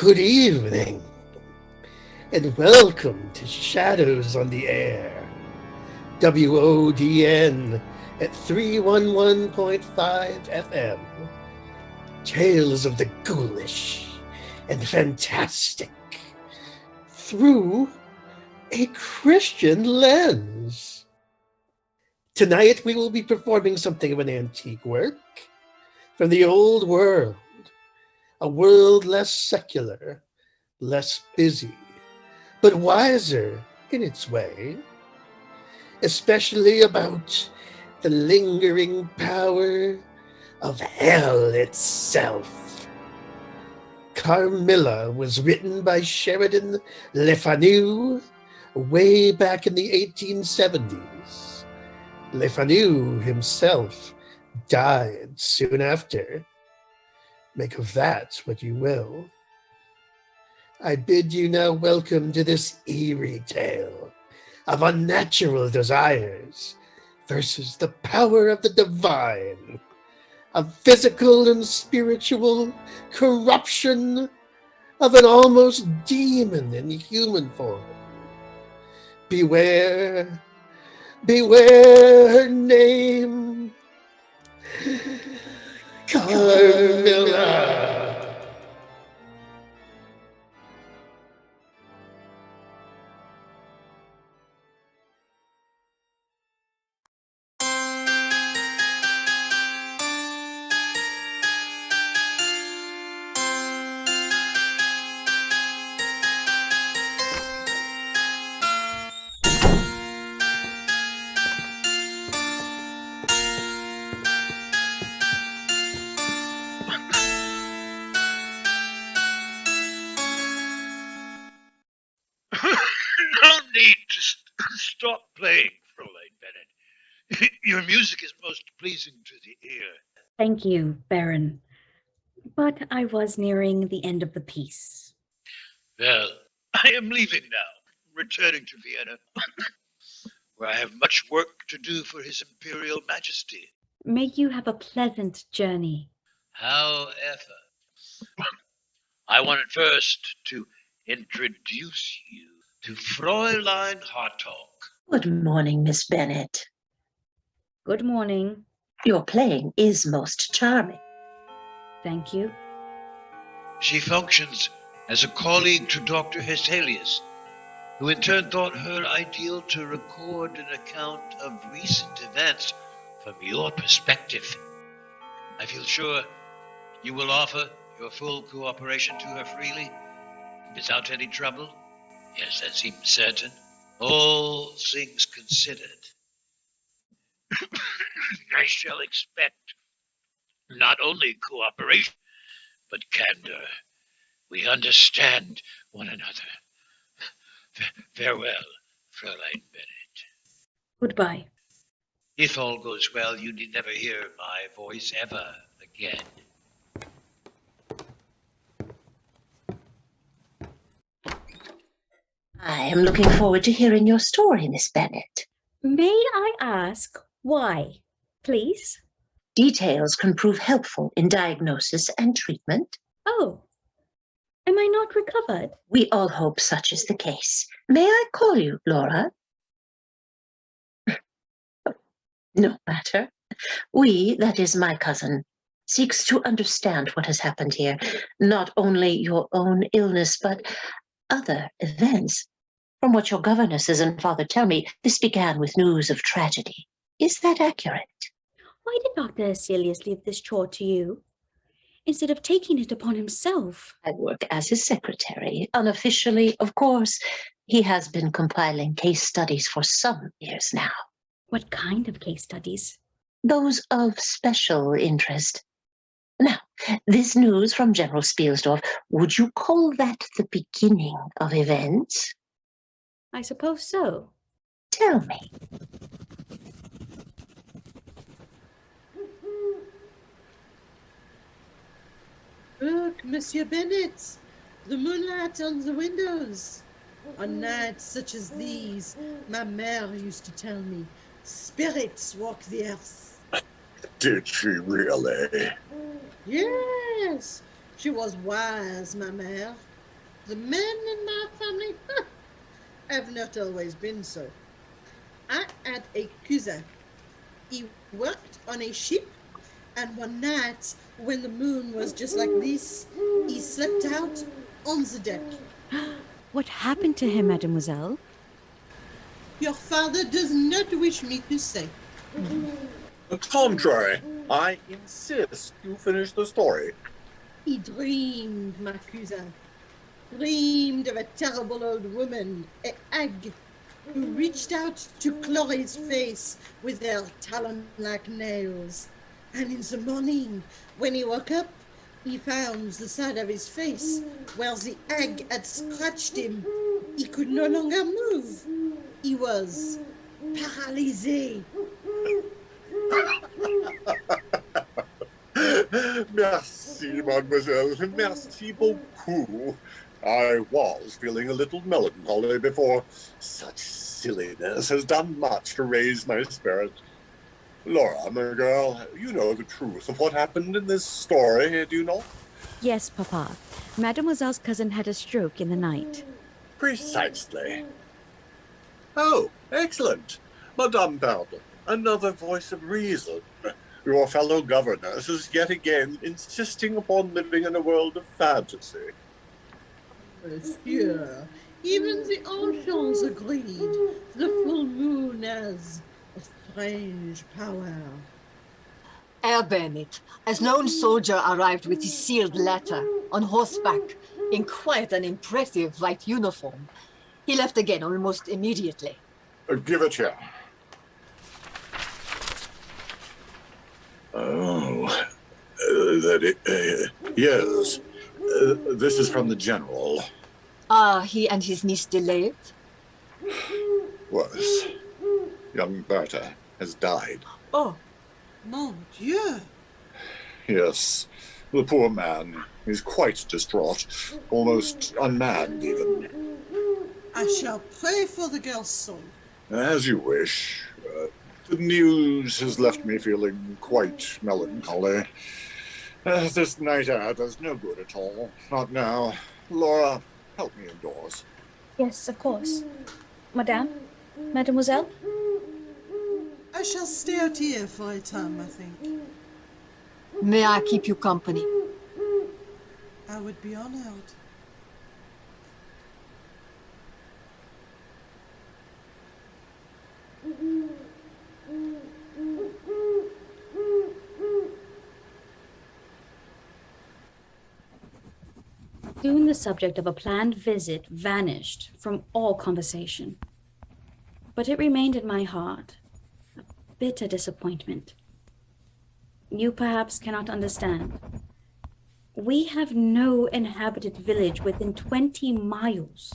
Good evening, and welcome to Shadows on the Air, WODN at 311.5 FM. Tales of the ghoulish and fantastic through a Christian lens. Tonight we will be performing something of an antique work from the old world, a world less secular, less busy, but wiser in its way, especially about the lingering power of hell itself. Carmilla was written by Sheridan Le Fanu way back in the 1870s. Le Fanu himself died soon after. Make of that what you will. I bid you now welcome to this eerie tale of unnatural desires versus the power of the divine, of physical and spiritual corruption of an almost demon in human form. Beware, beware her name, Carmilla. No need to stop playing, Fraulein Bennett. Your music is most pleasing to the ear. Thank you, Baron. But I was nearing the end of the piece. Well, I am leaving now, returning to Vienna, where I have much work to do for His Imperial Majesty. May you have a pleasant journey. However, I wanted first to introduce you to Fraulein Hartog. Good morning, Miss Bennett. Good morning. Your playing is most charming. Thank you. She functions as a colleague to Dr. Hesselius, who in turn thought her ideal to record an account of recent events from your perspective. I feel sure you will offer your full cooperation to her freely, without any trouble. Yes, that seems certain. All things considered. I shall expect not only cooperation, but candor. We understand one another. Farewell, Fraulein Bennett. Goodbye. If all goes well, you need never hear my voice ever again. I am looking forward to hearing your story, Miss Bennett. May I ask why, please? Details can prove helpful in diagnosis and treatment. Oh, am I not recovered? We all hope such is the case. May I call you Laura? No matter. We, that is my cousin, seeks to understand what has happened here. Not only your own illness, but other events. From what your governesses and father tell me, this began with news of tragedy. Is that accurate? Why did Dr. Hesselius leave this chore to you, instead of taking it upon himself? I work as his secretary. Unofficially, of course, he has been compiling case studies for some years now. What kind of case studies? Those of special interest. Now, this news from General Spielsdorf, would you call that the beginning of events? I suppose so. Tell me. Look, Monsieur Bennett, the moonlight on the windows. On nights such as these, my mère used to tell me, spirits walk the earth. Did she really? Yes, she was wise, my mère. The men in my family have not always been so. I had a cousin. He worked on a ship, and one night, when the moon was just like this, he slept out on the deck. What happened to him, mademoiselle? Your father does not wish me to say. The contrary. I insist you finish the story. He dreamed, my cousin. Dreamed of a terrible old woman, a hag, who reached out to claw his face with their talon-like nails. And in the morning, when he woke up, he found the side of his face where the hag had scratched him. He could no longer move. He was paralysé. Merci, mademoiselle. Merci beaucoup. I was feeling a little melancholy before. Such silliness has done much to raise my spirit. Laura, my girl, you know the truth of what happened in this story, do you not? Yes, Papa. Mademoiselle's cousin had a stroke in the night. Precisely. Oh, excellent. Madame Perradon, another voice of reason. Your fellow governess is yet again insisting upon living in a world of fantasy. Monsieur, even the ancients agreed the full moon has a strange power. Herr Bennett, as lone soldier, arrived with his sealed letter on horseback in quite an impressive white uniform. He left again almost immediately. Give it here. Oh, yes. This is from the general. Ah, he and his niece delayed? Was. Young Bertha has died. Oh, Mon Dieu! Yes, the poor man is quite distraught, almost unmanned even. I shall pray for the girl's soul. As you wish. The news has left me feeling quite melancholy. This night air does no good at all. Not now. Laura, help me indoors. Yes, of course. Madame? Mademoiselle? I shall stay out here for a time, I think. may I keep you company? I would be honored. Soon the subject of a planned visit vanished from all conversation. But it remained in my heart, a bitter disappointment. You perhaps cannot understand. We have no inhabited village within 20 miles.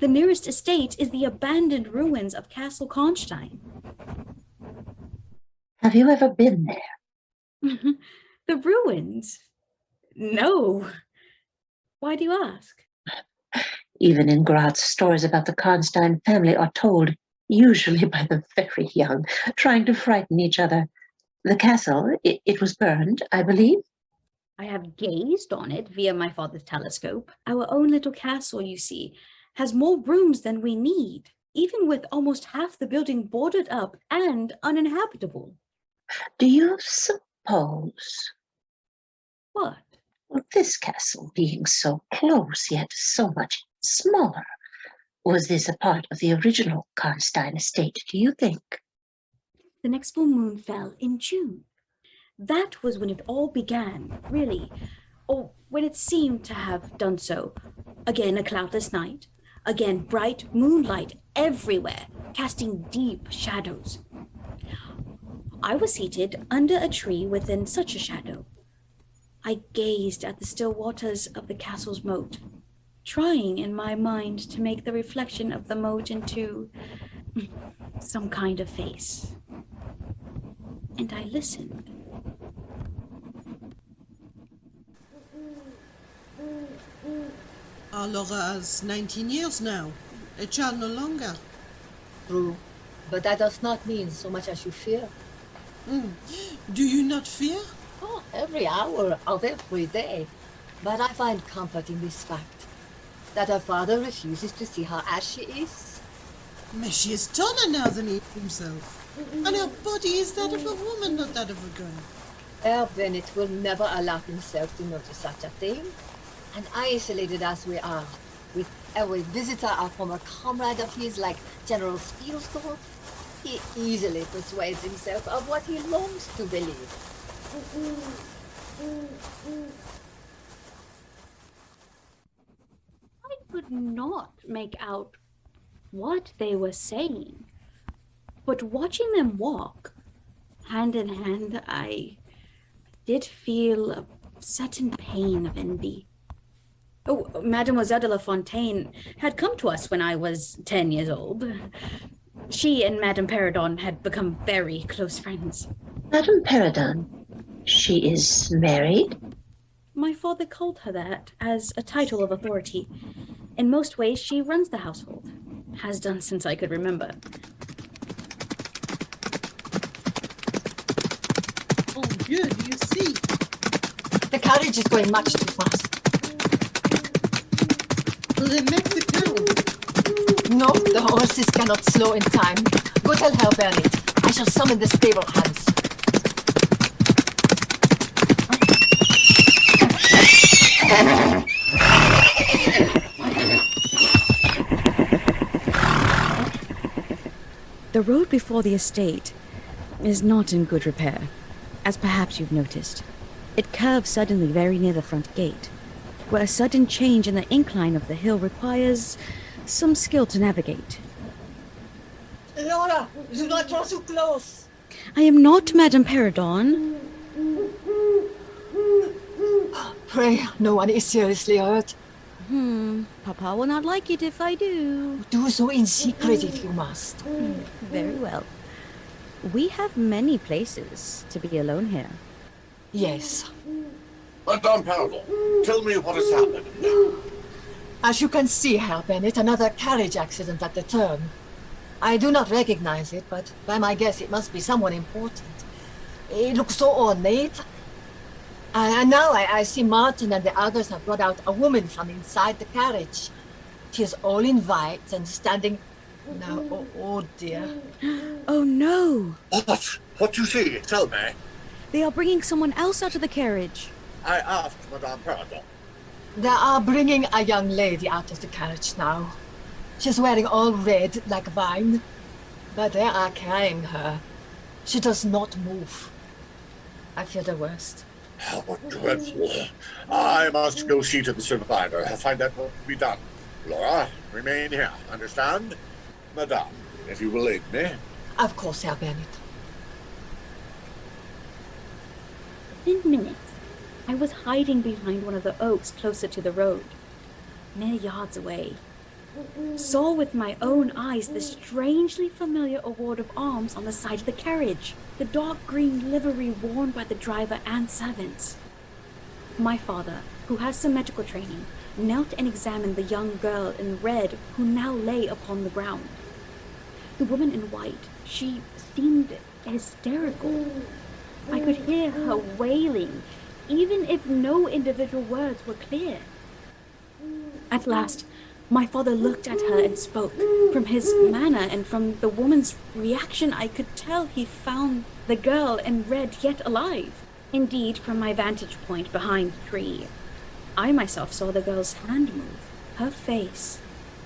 The nearest estate is the abandoned ruins of Castle Karnstein. Have you ever been there? The ruins? No. Why do you ask? Even in Graz, stories about the Karnstein family are told, usually by the very young, trying to frighten each other. The castle, it was burned, I believe. I have gazed on it via my father's telescope. Our own little castle, you see, has more rooms than we need, even with almost half the building boarded up and uninhabitable. Do you suppose? What? Well, this castle being so close yet so much smaller, was this a part of the original Karnstein estate, do you think? The next full moon fell in June. That was when it all began, really, or when it seemed to have done so. Again, a cloudless night. Again, bright moonlight everywhere, casting deep shadows. I was seated under a tree within such a shadow. I gazed at the still waters of the castle's moat, trying in my mind to make the reflection of the moat into some kind of face. And I listened. Our Laura has 19 years now. A child no longer. True, but that does not mean so much as you fear. Do you not fear? Oh, every hour of every day. But I find comfort in this fact. that her father refuses to see her as she is. Mais she is taller now than he himself. And her body is that of a woman, not that of a girl. Herr Bennett will never allow himself to notice such a thing. And isolated as we are, with every visitor a former comrade of his like General Spielsdorf, he easily persuades himself of what he longs to believe. I could not make out what they were saying, but watching them walk, hand in hand, I did feel a certain pain of envy. Oh, Mademoiselle de la Fontaine had come to us when I was 10 years old. She and Madame Perradon had become very close friends. Madame Perradon, she is married? My father called her that as a title of authority. In most ways, she runs the household. Has done since I could remember. Oh, Dieu, do you see? The carriage is going much too fast. Will they make the town? No, the horses cannot slow in time. Go tell Herr Bennett. I shall summon the stable hands. The road before the estate is not in good repair, as perhaps you've noticed. It curves suddenly very near the front gate, where a sudden change in the incline of the hill requires some skill to navigate. Laura, do not draw too close. I am not Madame Perradon. Pray, no one is seriously hurt. Papa will not like it if I do. Do so in secret if you must. Very well. We have many places to be alone here. Yes. Madame Perradon, tell me what has happened. As you can see, Herr Bennett, another carriage accident at the turn. I do not recognize it, but by my guess it must be someone important. It looks so ornate. And now I see Martin and the others have brought out a woman from inside the carriage. She is all in white and standing... Now, oh dear. Oh no! What? What do you see? Tell me. They are bringing someone else out of the carriage. I asked Madame Perradon. They are bringing a young lady out of the carriage now. She's wearing all red like wine, but they are carrying her. She does not move. I fear the worst. How dreadful. I must go see to the survivor. Find out what can be done. Laura, remain here. Understand? Madame, if you will aid me. Of course, Herr Bennett. Within minutes, I was hiding behind one of the oaks closer to the road, many yards away. Saw with my own eyes the strangely familiar award of arms on the side of the carriage, the dark green livery worn by the driver and servants. My father, who has some medical training, knelt and examined the young girl in red who now lay upon the ground. The woman in white, she seemed hysterical. I could hear her wailing, even if no individual words were clear. At last, my father looked at her and spoke. From his manner and from the woman's reaction, I could tell he found the girl in red yet alive. Indeed, from my vantage point behind the tree, I myself saw the girl's hand move. Her face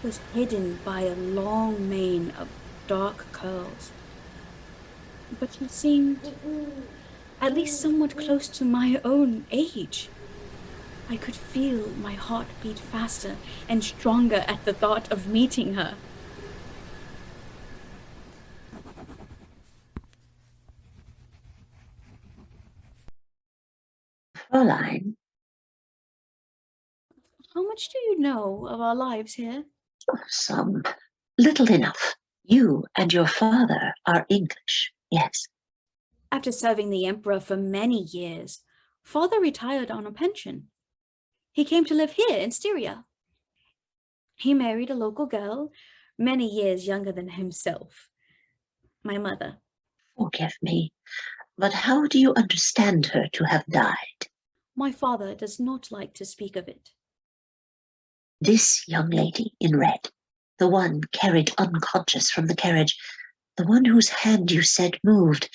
was hidden by a long mane of dark curls. But she seemed at least somewhat close to my own age. I could feel my heart beat faster and stronger at the thought of meeting her. Fraulein, How much do you know of our lives here? some little enough. You and your father are English, yes. After serving the emperor for many years, father retired on a pension. He came to live here in Styria. He married a local girl, many years younger than himself, my mother. Forgive me, but how do you understand her to have died? My father does not like to speak of it. This young lady in red, the one carried unconscious from the carriage, the one whose hand you said moved,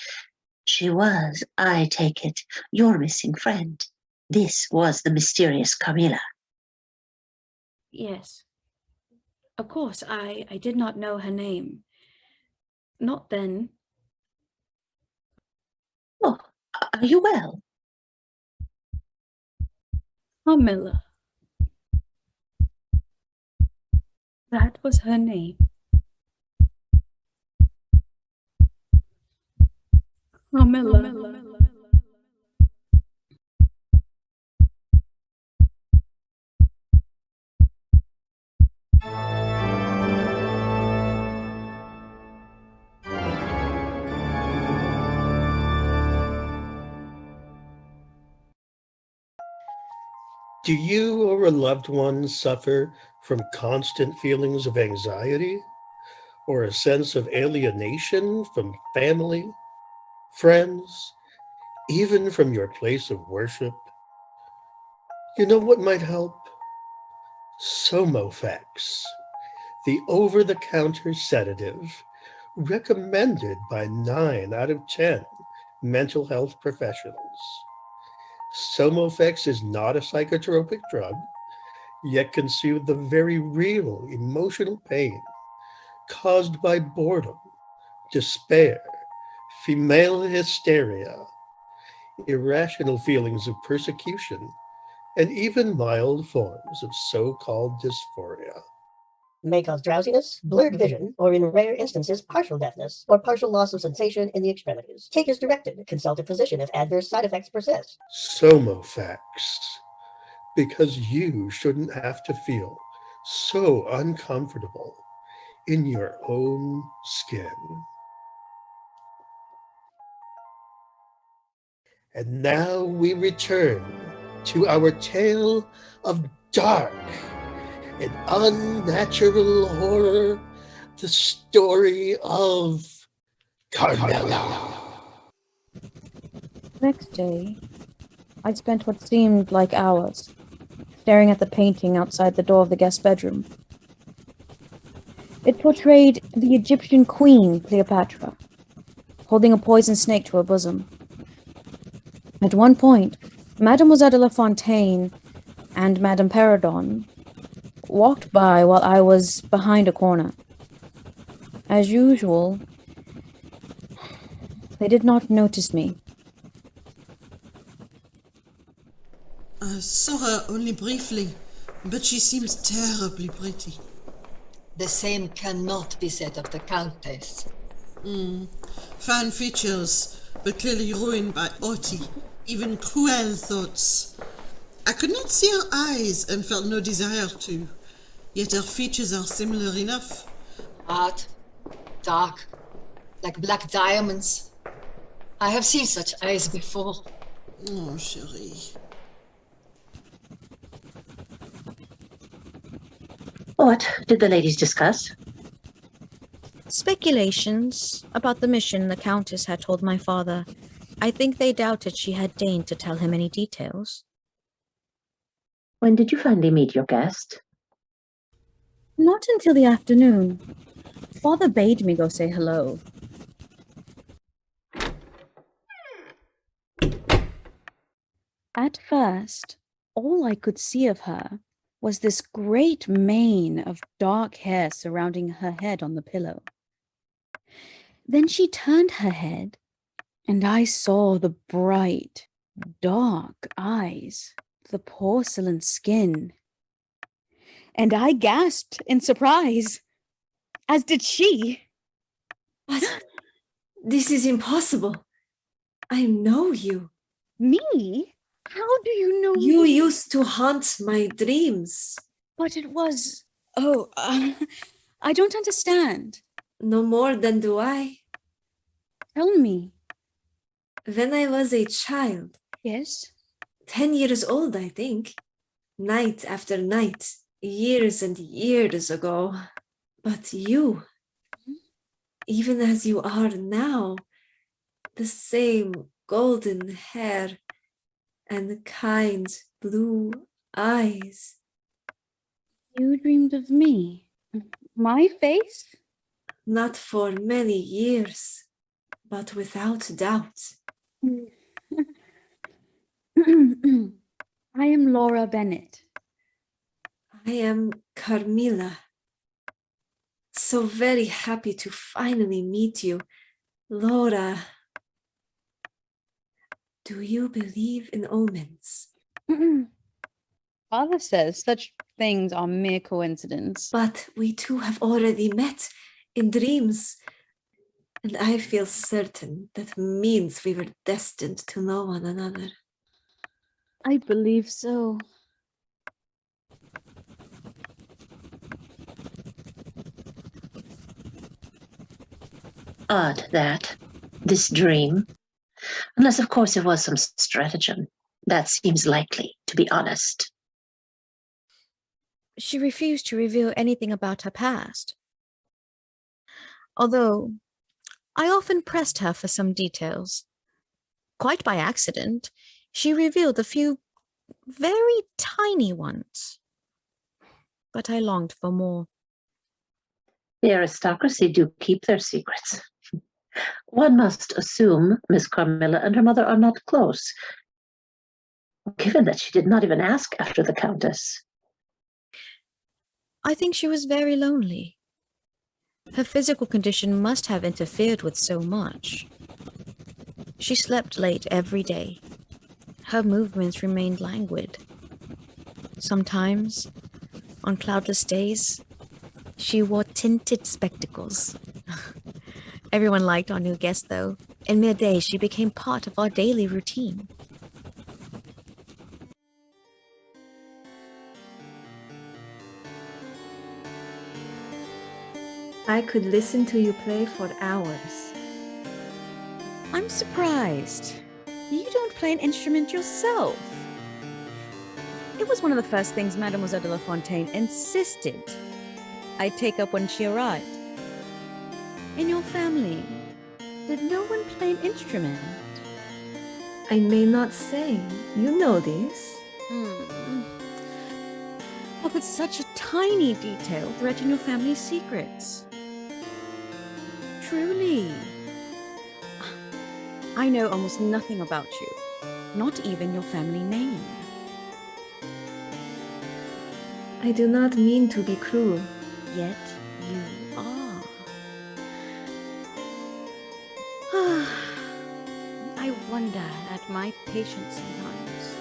she was, I take it, your missing friend. This was the mysterious Carmilla. Yes. Of course, I did not know her name. Not then. Oh, are you well? Carmilla. That was her name. Carmilla. Do you or a loved one suffer from constant feelings of anxiety or a sense of alienation from family, friends, even from your place of worship? You know what might help? Somofax, the over-the-counter sedative recommended by 9 out of 10 mental health professionals. Somofax is not a psychotropic drug, yet can soothe the very real emotional pain caused by boredom, despair, female hysteria, irrational feelings of persecution, and even mild forms of so-called dysphoria. May cause drowsiness, blurred vision, or in rare instances, partial deafness, or partial loss of sensation in the extremities. Take as directed. Consult a physician if adverse side effects persist. Somofax, because you shouldn't have to feel so uncomfortable in your own skin. And now we return to our tale of dark and unnatural horror, the story of Carmilla. Next day, I spent what seemed like hours staring at the painting outside the door of the guest bedroom. It portrayed the Egyptian queen, Cleopatra, holding a poison snake to her bosom. At one point, Mademoiselle de la Fontaine and Madame Perradon walked by while I was behind a corner. As usual, they did not notice me. I saw her only briefly, but she seems terribly pretty. The same cannot be said of the Countess. Fine features, but clearly ruined by haughty, even cruel thoughts. I could not see her eyes and felt no desire to, yet her features are similar enough. Hard, dark, like black diamonds. I have seen such eyes before. Oh, chérie. What did the ladies discuss? Speculations about the mission the Countess had told my father. I think they doubted she had deigned to tell him any details. When did you finally meet your guest? Not until the afternoon. Father bade me go say hello. At first, all I could see of her was this great mane of dark hair surrounding her head on the pillow. Then she turned her head, and I saw the bright, dark eyes, the porcelain skin. And I gasped in surprise, as did she. But this is impossible. I know you. Me? How do you know You me? used to haunt my dreams. But it was... I don't understand. No more than do I. Tell me. When I was a child, Yes? 10 years old, I think, night after night, years and years ago. But you, even as you are now, the same golden hair and kind blue eyes. You dreamed of me? My face? Not for many years, but without doubt. I am Laura Bennett. I am Carmilla. So very happy to finally meet you, Laura. Do you believe in omens? Father says such things are mere coincidence. But we two have already met in dreams, and I feel certain that means we were destined to know one another. I believe so. Odd that, this dream. Unless, of course, it was some stratagem. That seems likely, to be honest. She refused to reveal anything about her past. Although, I often pressed her for some details. Quite by accident, she revealed a few very tiny ones. But I longed for more. The aristocracy do keep their secrets. One must assume Miss Carmilla and her mother are not close, given that she did not even ask after the Countess. I think she was very lonely. Her physical condition must have interfered with so much. She slept late every day. Her movements remained languid. Sometimes, on cloudless days, she wore tinted spectacles. Everyone liked our new guest, though. In mere days, she became part of our daily routine. I could listen to you play for hours. I'm surprised. You don't play an instrument yourself. It was one of the first things Mademoiselle de La Fontaine insisted I take up when she arrived. In your family, did no one play an instrument? I may not sing. You know this. How could such a tiny detail threaten your family's secrets? Truly. I know almost nothing about you, not even your family name. I do not mean to be cruel. Yet you are. I wonder at my patience sometimes.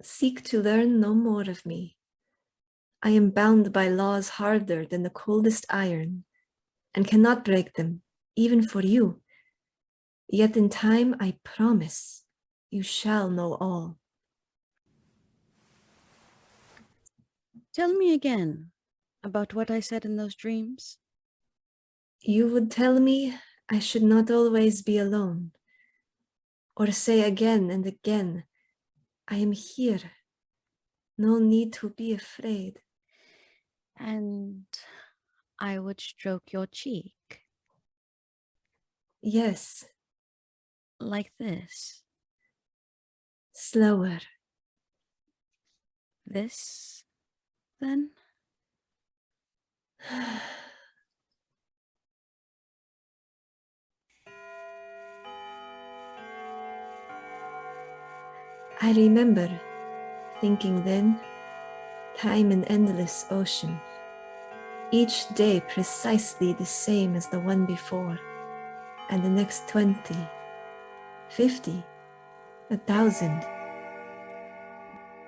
Seek to learn no more of me. I am bound by laws harder than the coldest iron, and cannot break them, even for you. Yet in time, I promise, you shall know all. Tell me again about what I said in those dreams. You would tell me I should not always be alone, or say again and again, I am here. No need to be afraid. And I would stroke your cheek. Yes. Like this. Slower. This, then? I remember thinking then, time an endless ocean, each day precisely the same as the one before, and the next 20, 50, 1,000.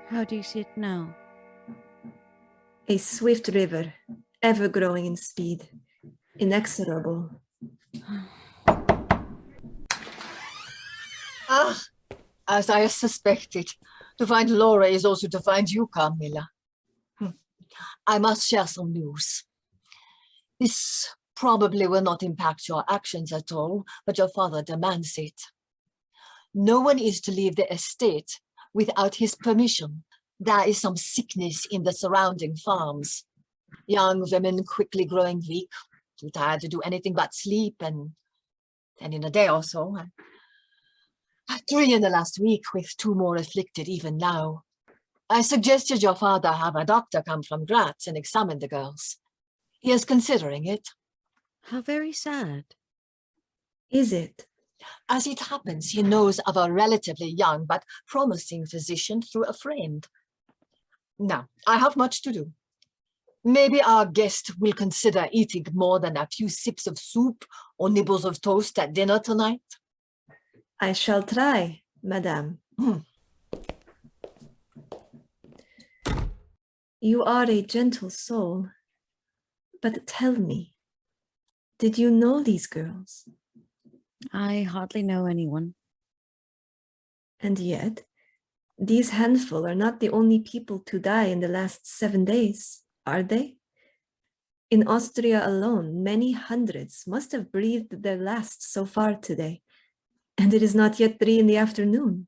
How do you see it now? A swift river, ever growing in speed, inexorable. Ah, as I suspected, to find Laura is also to find you, Carmilla. I must share some news. This probably will not impact your actions at all, but your father demands it. No one is to leave the estate without his permission. There is some sickness in the surrounding farms. Young women quickly growing weak, too tired to do anything but sleep, and then in a day or so, 3 in the last week, with 2 more afflicted even now. I suggested your father have a doctor come from Graz and examine the girls. He is considering it. How very sad. Is it? As it happens, he knows of a relatively young but promising physician through a friend. Now, I have much to do. Maybe our guest will consider eating more than a few sips of soup or nibbles of toast at dinner tonight. I shall try, madame. You are a gentle soul. But tell me, did you know these girls? I hardly know anyone. And yet, these handful are not the only people to die in the last 7 days, are they? In Austria alone, many hundreds must have breathed their last so far today, and it is not yet 3 in the afternoon.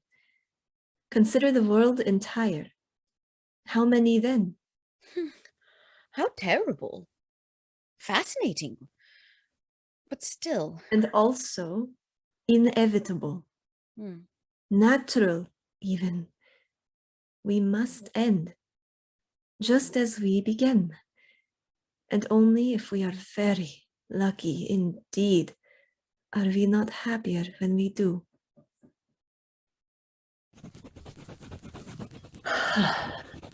Consider the world entire. How many then? How terrible. Fascinating. But still. And also inevitable. Natural, even. We must end, just as we began. And only if we are very lucky indeed are we not happier when we do.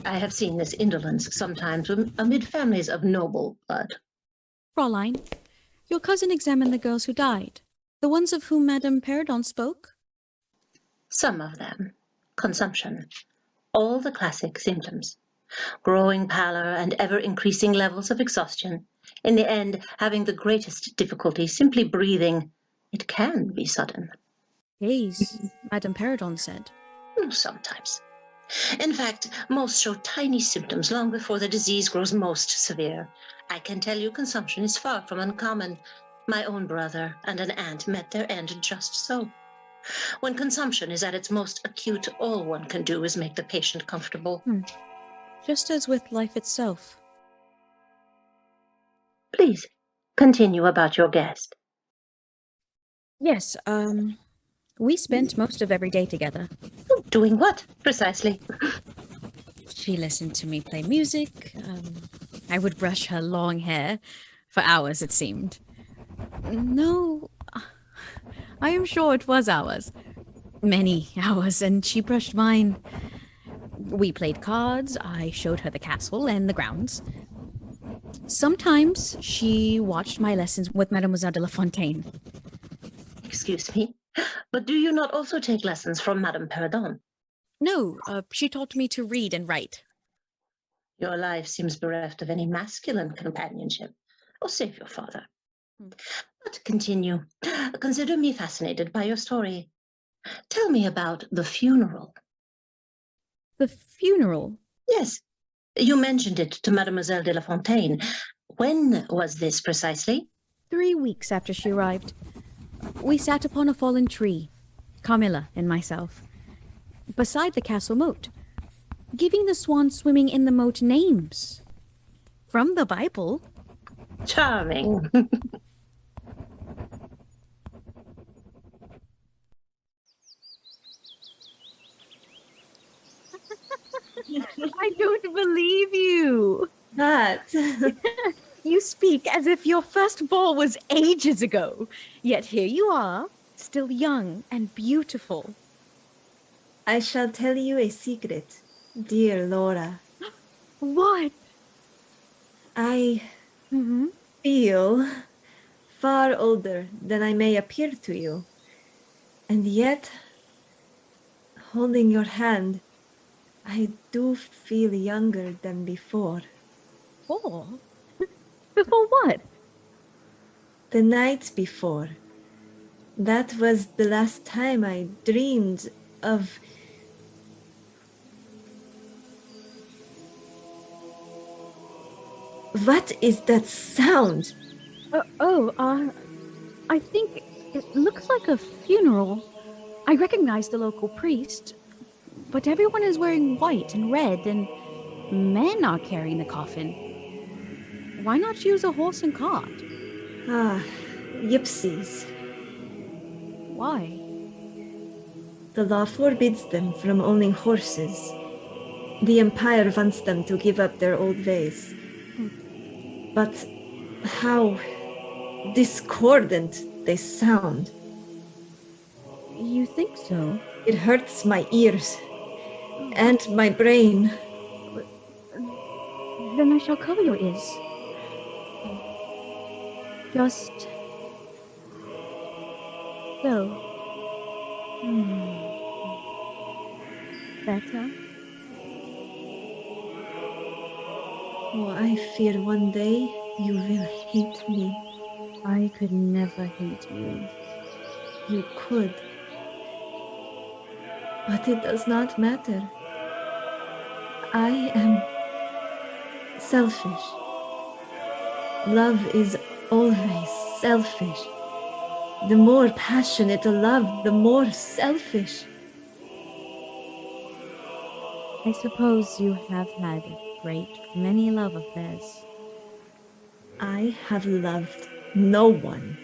I have seen this indolence sometimes amid families of noble blood. Fraulein, your cousin examined the girls who died, the ones of whom Madame Perradon spoke? Some of them. Consumption. All the classic symptoms. Growing pallor and ever-increasing levels of exhaustion. In the end, having the greatest difficulty simply breathing. It can be sudden. Yes, Madame Perradon said. Sometimes. In fact, most show tiny symptoms long before the disease grows most severe. I can tell you consumption is far from uncommon. My own brother and an aunt met their end just so. When consumption is at its most acute, all one can do is make the patient comfortable. Just as with life itself. Please, continue about your guest. Yes, we spent most of every day together. Doing what, precisely? She listened to me play music. I would brush her long hair. For hours, it seemed. No, I am sure it was hours. Many hours, and she brushed mine. We played cards. I showed her the castle and the grounds. Sometimes she watched my lessons with Mademoiselle de la Fontaine. Excuse me, but do you not also take lessons from Madame Perradon? No, she taught me to read and write. Your life seems bereft of any masculine companionship. Oh, save your father. But continue. Consider me fascinated by your story. Tell me about the funeral. The funeral? Yes. You mentioned it to Mademoiselle de la Fontaine. When was this precisely? 3 weeks after she arrived. We sat upon a fallen tree, Carmilla and myself, beside the castle moat, giving the swans swimming in the moat names. From the Bible. Charming. I don't believe you. That. You speak as if your first ball was ages ago. Yet here you are, still young and beautiful. I shall tell you a secret, dear Laura. What? I feel far older than I may appear to you. And yet, holding your hand, I do feel younger than before. Before? Before what? The night before. That was the last time I dreamed of... What is that sound? I think it looks like a funeral. I recognize the local priest, but everyone is wearing white and red, and men are carrying the coffin. Why not use a horse and cart? Gypsies. Why? The law forbids them from owning horses. The Empire wants them to give up their old ways. But how discordant they sound. You think so? It hurts my ears and my brain. Then I shall cover your ears. Just so. Better? Oh, I fear one day you will hate me. I could never hate you. You could. But it does not matter. I am selfish. Love is always selfish. The more passionate a love, the more selfish. I suppose you have had a great many love affairs. I have loved no one,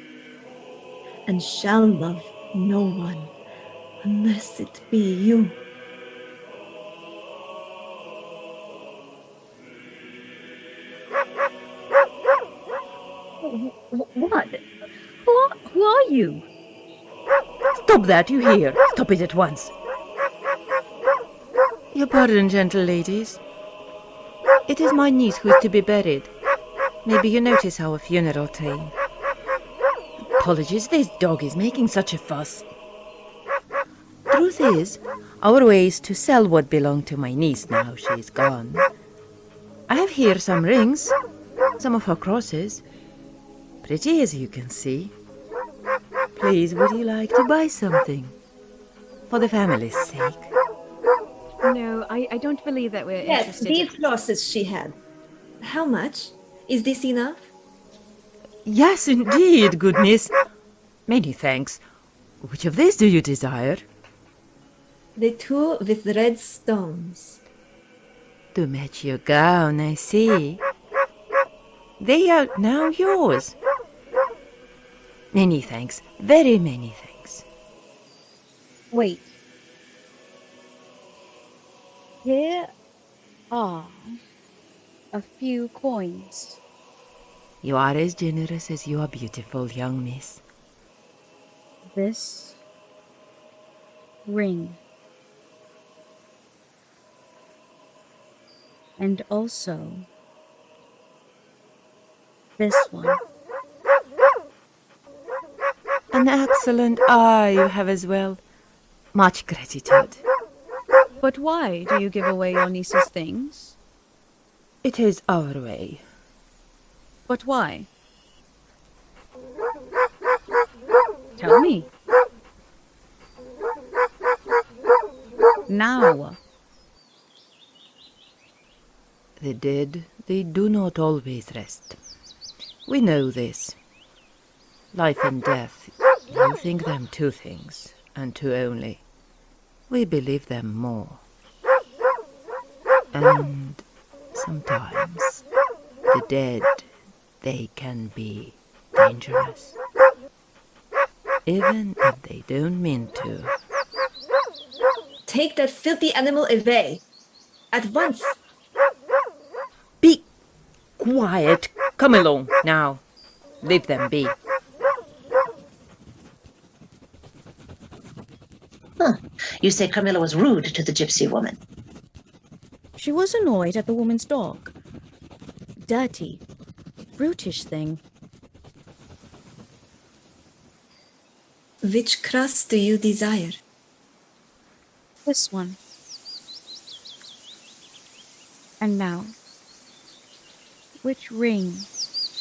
and shall love no one, unless it be you. What? Who are you? Stop that, you hear? Stop it at once. Your pardon, gentle ladies. It is my niece who is to be buried. Maybe you notice our funeral train. Apologies, this dog is making such a fuss. Truth is, our way is to sell what belonged to my niece now she is gone. I have here some rings, some of her crosses. Pretty, as you can see. Please, would you like to buy something? For the family's sake. No, I don't believe that we're Yes, interested. these crosses she had. How much? Is this enough? Yes, indeed, goodness. Many thanks. Which of these do you desire? The two with red stones. To match your gown, I see. They are now yours. Many thanks, very many thanks. Wait. Here are a few coins. You are as generous as you are beautiful, young miss. This ring. And also this one. An excellent eye you have as well. Much gratitude. But why do you give away your niece's things? It is our way. But why? Tell me. Now. The dead, they do not always rest. We know this. Life and death, you think them two things, and two only. We believe them more. And sometimes the dead, they can be dangerous. Even if they don't mean to. Take that filthy animal away. At once. Be quiet. Come along now. Leave them be. Huh. You say Carmilla was rude to the gypsy woman. She was annoyed at the woman's dog. Dirty, brutish thing. Which cross do you desire? This one. And now, which ring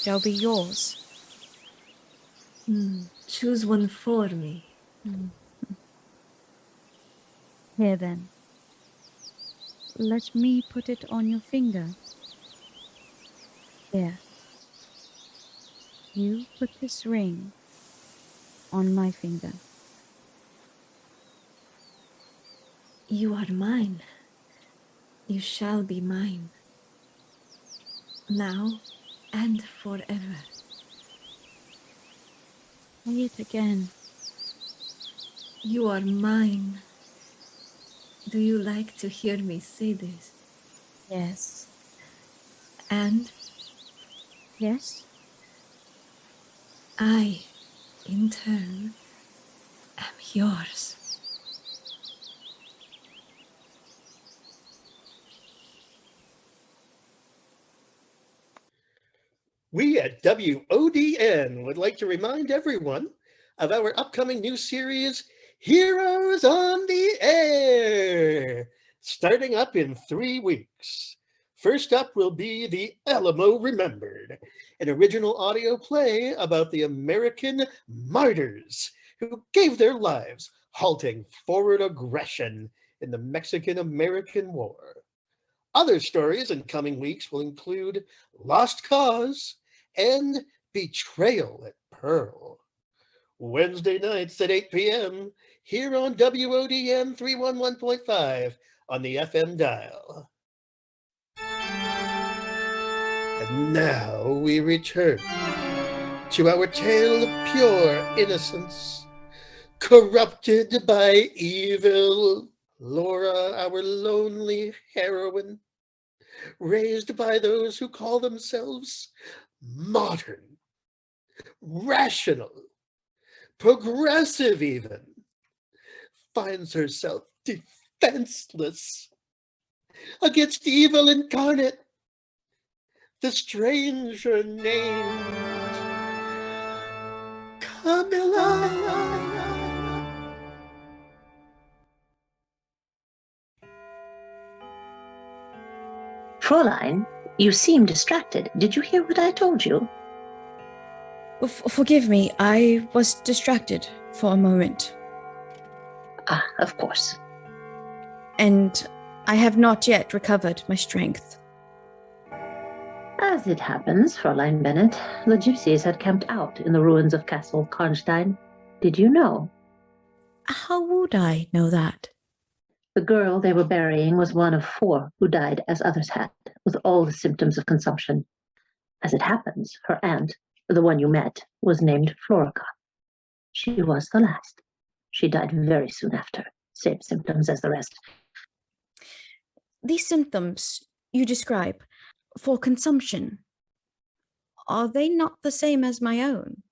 shall be yours? Choose one for me. Here then. Let me put it on your finger. Here. You put this ring on my finger. You are mine. You shall be mine. Now and forever. Say it again. You are mine. Do you like to hear me say this? Yes. And? Yes? I, in turn, am yours. We at WODN would like to remind everyone of our upcoming new series, Heroes on the Air, starting up in 3 weeks. First up will be The Alamo Remembered, an original audio play about the American martyrs who gave their lives halting forward aggression in the Mexican-American War. Other stories in coming weeks will include Lost Cause and Betrayal at Pearl. Wednesday nights at 8 p.m. here on WODN 311.5 on the FM dial. And now we return to our tale of pure innocence, corrupted by evil. Laura, our lonely heroine, raised by those who call themselves modern, rational, progressive even, finds herself defenseless against evil incarnate, the stranger named Camilla. Fraulein, you seem distracted. Did you hear what I told you? Forgive me, I was distracted for a moment. Ah, of course. And I have not yet recovered my strength. As it happens, Fraulein Bennett, the gypsies had camped out in the ruins of Castle Karnstein. Did you know? How would I know that? The girl they were burying was one of 4 who died as others had, with all the symptoms of consumption. As it happens, her aunt, the one you met, was named Florica. She was the last. She died very soon after, same symptoms as the rest. These symptoms you describe for consumption, are they not the same as my own?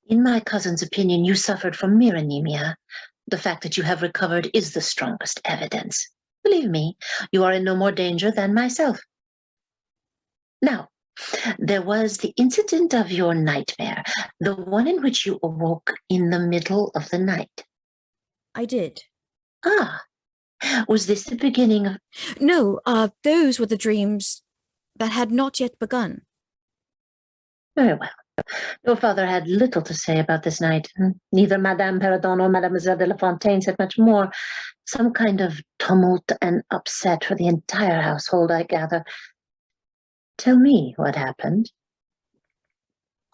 In my cousin's opinion, you suffered from mere anemia. The fact that you have recovered is the strongest evidence. Believe me, you are in no more danger than myself. Now, there was the incident of your nightmare, the one in which you awoke in the middle of the night. I did. Ah, was this the beginning of... No, those were the dreams that had not yet begun. Very well. Your father had little to say about this night. Neither Madame Perradon or Mademoiselle de la Fontaine said much more. Some kind of tumult and upset for the entire household, I gather. Tell me what happened.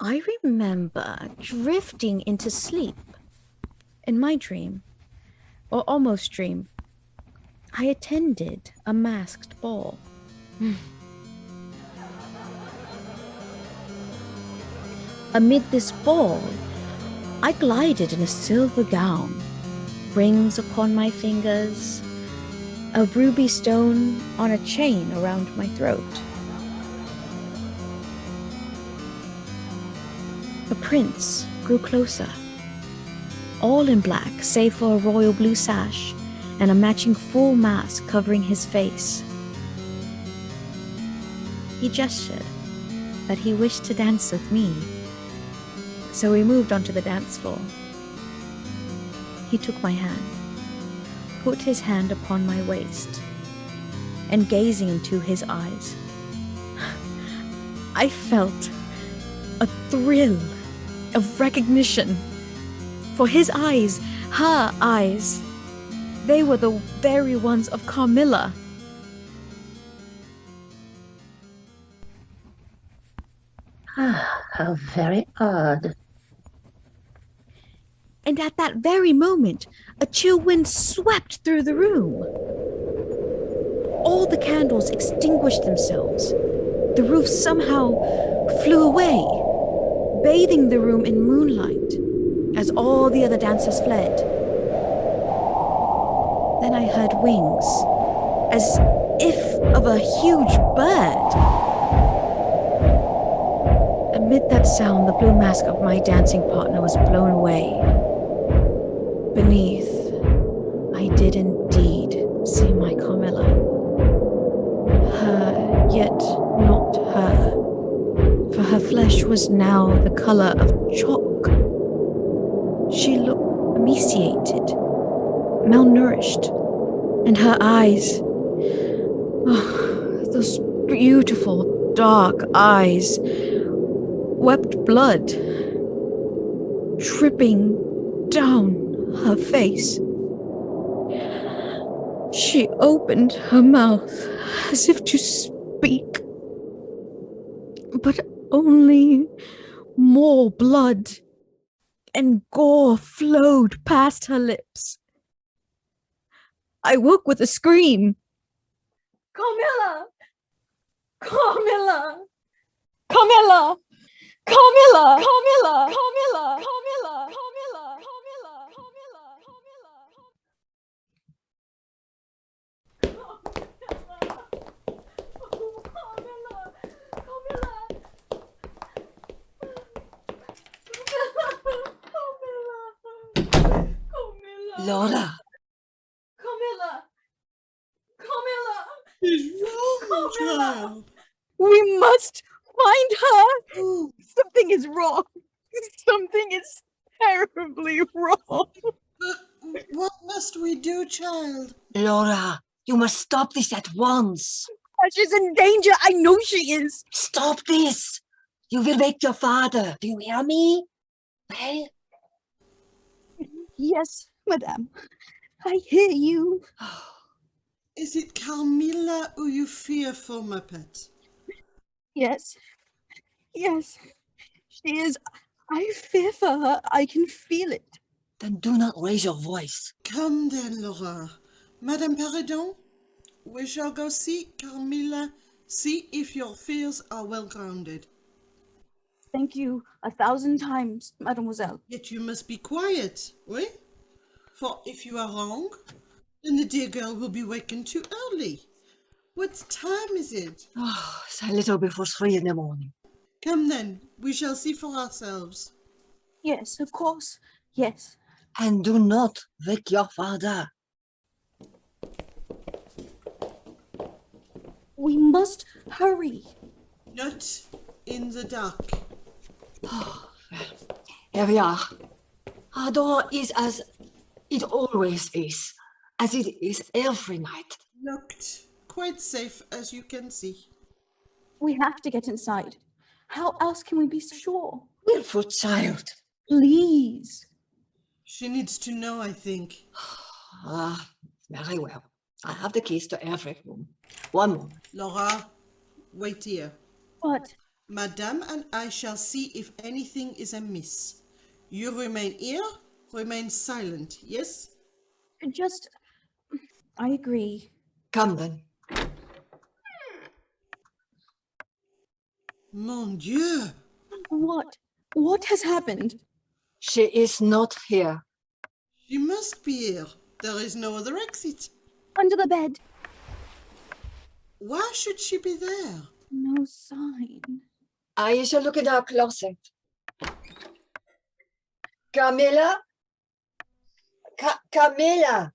I remember drifting into sleep. In my dream, or almost dream, I attended a masked ball. Amid this ball, I glided in a silver gown, rings upon my fingers, a ruby stone on a chain around my throat. The prince grew closer, all in black save for a royal blue sash and a matching full mask covering his face. He gestured that he wished to dance with me. So we moved onto the dance floor. He took my hand, put his hand upon my waist, and gazing into his eyes, I felt a thrill of recognition. For his eyes, her eyes, they were the very ones of Carmilla. Ah, how very odd. And at that very moment, a chill wind swept through the room. All the candles extinguished themselves. The roof somehow flew away, bathing the room in moonlight as all the other dancers fled. Then I heard wings, as if of a huge bird. Amid that sound, the blue mask of my dancing partner was blown away. Beneath, I did indeed see my Carmilla. Her, yet not her. For her flesh was now the color of chalk. She looked emaciated, malnourished, and her eyes, those beautiful dark eyes, wept blood, dripping down her face. She opened her mouth as if to speak, but only more blood and gore flowed past her lips. I woke with a scream. Carmilla! Carmilla! Carmilla! Carmilla! Carmilla! Carmilla! Carmilla! Carmilla! Carmilla! Laura! Carmilla! Carmilla! Is wrong, child? We must find her. Something is wrong. Something is terribly wrong. But what must we do, child? Laura, you must stop this at once. She's in danger. I know she is. Stop this. You will wake your father. Do you hear me? Well? Yes, madame. I hear you. Is it Carmilla who you fear for, my pet? Yes. Yes. She is. I fear for her. I can feel it. Then do not raise your voice. Come then, Laura. Madame Perradon, we shall go see Carmilla, see if your fears are well grounded. Thank you 1,000 times, mademoiselle. Yet you must be quiet, oui? For if you are wrong, then the dear girl will be wakened too early. What time is it? Oh, it's a little before 3 in the morning. Come then, we shall see for ourselves. Yes, of course. Yes. And do not wake your father. We must hurry. Not in the dark. Oh, well, here we are. Our door is as it always is, as it is every night. Locked. Quite safe, as you can see. We have to get inside. How else can we be sure? Willful child. Please. She needs to know, I think. Ah, very well. I have the keys to every room. One moment. Laura, wait here. What? Madame and I shall see if anything is amiss. You remain here, remain silent, yes? Just... I agree. Come then. Mon Dieu! What? What has happened? She is not here. She must be here. There is no other exit. Under the bed. Why should she be there? No sign. I shall look in our closet. Carmilla? Carmilla!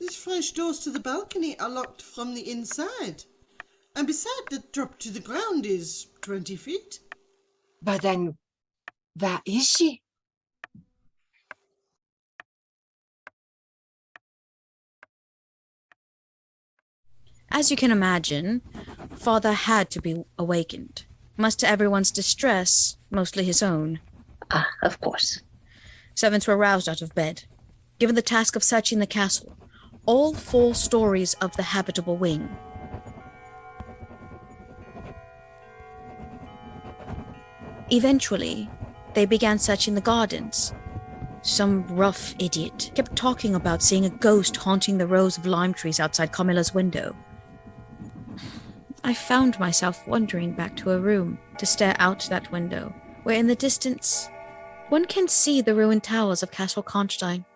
These French doors to the balcony are locked from the inside. And besides, the drop to the ground is 20 feet. But then, where is she? As you can imagine, father had to be awakened, much to everyone's distress, mostly his own. Ah, of course. Servants were roused out of bed, given the task of searching the castle, all 4 stories of the habitable wing. Eventually, they began searching the gardens. Some rough idiot kept talking about seeing a ghost haunting the rows of lime trees outside Carmilla's window. I found myself wandering back to a room to stare out that window, where in the distance, one can see the ruined towers of Castle Karnstein.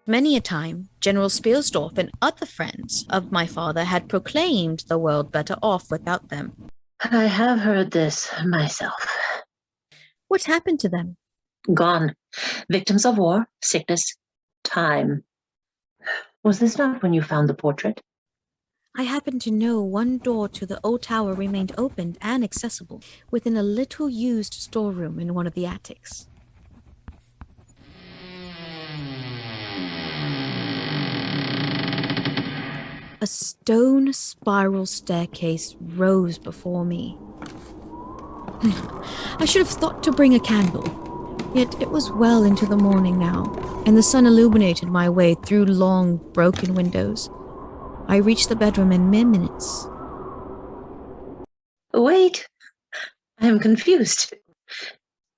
Many a time, General Spielsdorf and other friends of my father had proclaimed the world better off without them. I have heard this myself. What happened to them? Gone. Victims of war, sickness, time. Was this not when you found the portrait? I happen to know one door to the old tower remained open and accessible within a little used storeroom in one of the attics. A stone spiral staircase rose before me. I should have thought to bring a candle, yet it was well into the morning now, and the sun illuminated my way through long, broken windows. I reached the bedroom in mere minutes. Wait, I am confused.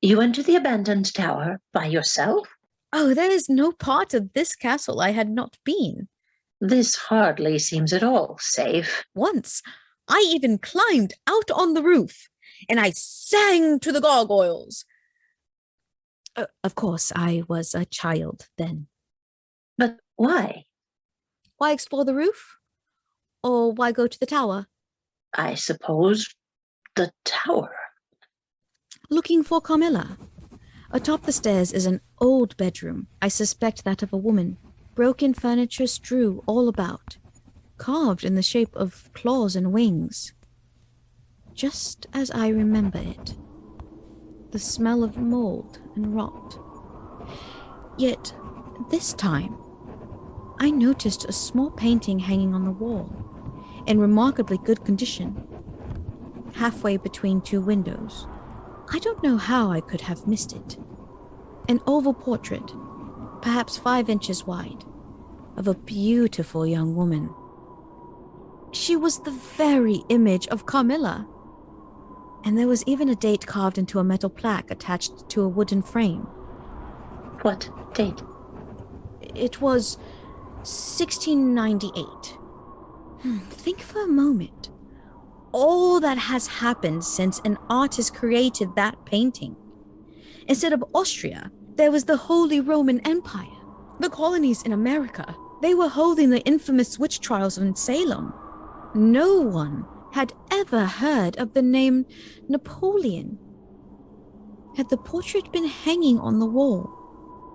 You went to the abandoned tower by yourself? Oh, there is no part of this castle I had not been. This hardly seems at all safe. Once, I even climbed out on the roof, and I sang to the gargoyles. Of course, I was a child then. But why? Why explore the roof? Or why go to the tower? I suppose the tower. Looking for Carmilla. Atop the stairs is an old bedroom, I suspect that of a woman. Broken furniture strew all about, carved in the shape of claws and wings. Just as I remember it. The smell of mold and rot. Yet, this time, I noticed a small painting hanging on the wall, in remarkably good condition, halfway between two windows. I don't know how I could have missed it. An oval portrait, perhaps 5 inches wide, of a beautiful young woman. She was the very image of Carmilla. And there was even a date carved into a metal plaque attached to a wooden frame. What date? It was 1698. Think for a moment. All that has happened since an artist created that painting. Instead of Austria, there was the Holy Roman Empire. The colonies in America, they were holding the infamous witch trials in Salem. No one had ever heard of the name Napoleon. Had the portrait been hanging on the wall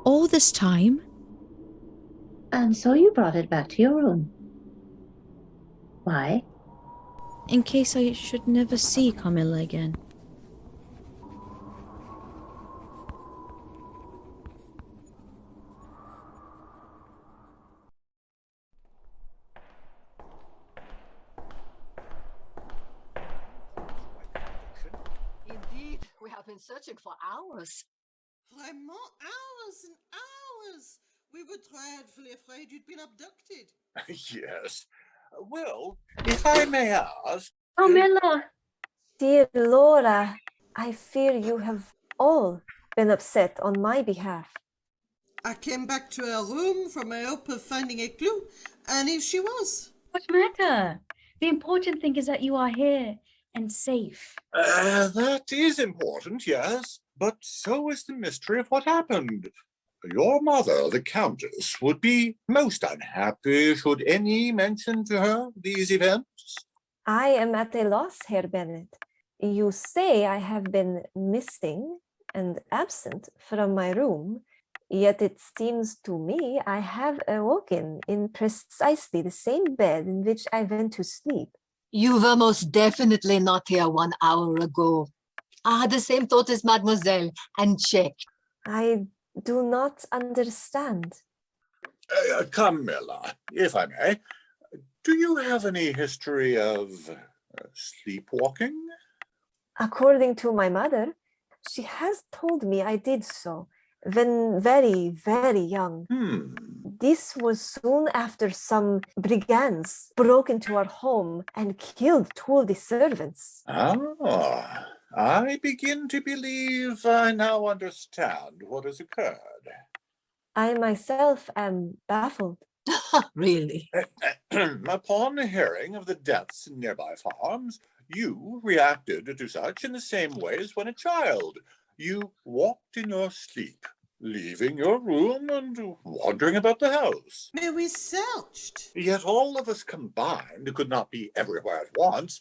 all this time? And so you brought it back to your room. Why? In case I should never see Carmilla again. Indeed, we have been searching for hours. Vraiment, hours and hours. We were dreadfully afraid you'd been abducted. Yes. Well, if I may ask... Carmilla! Dear Laura, I fear you have all been upset on my behalf. I came back to her room from my hope of finding a clue, and here she was. What matter? The important thing is that you are here and safe. That is important, yes. But so is the mystery of what happened. Your mother, the Countess, would be most unhappy should any mention to her these events. I am at a loss, Herr Bennett. You say I have been missing and absent from my room, yet it seems to me I have awoken in precisely the same bed in which I went to sleep. You were most definitely not here 1 hour ago. I had the same thought as Mademoiselle and checked. I do not understand. Carmilla, if I may, do you have any history of sleepwalking? According to my mother, she has told me I did so when very, very young. This was soon after some brigands broke into our home and killed 2 of the servants. Ah, I begin to believe I now understand what has occurred. I myself am baffled. Really? Upon hearing of the deaths in nearby farms, you reacted to such in the same way as when a child. You walked in your sleep, leaving your room and wandering about the house. But we searched. Yet all of us combined could not be everywhere at once.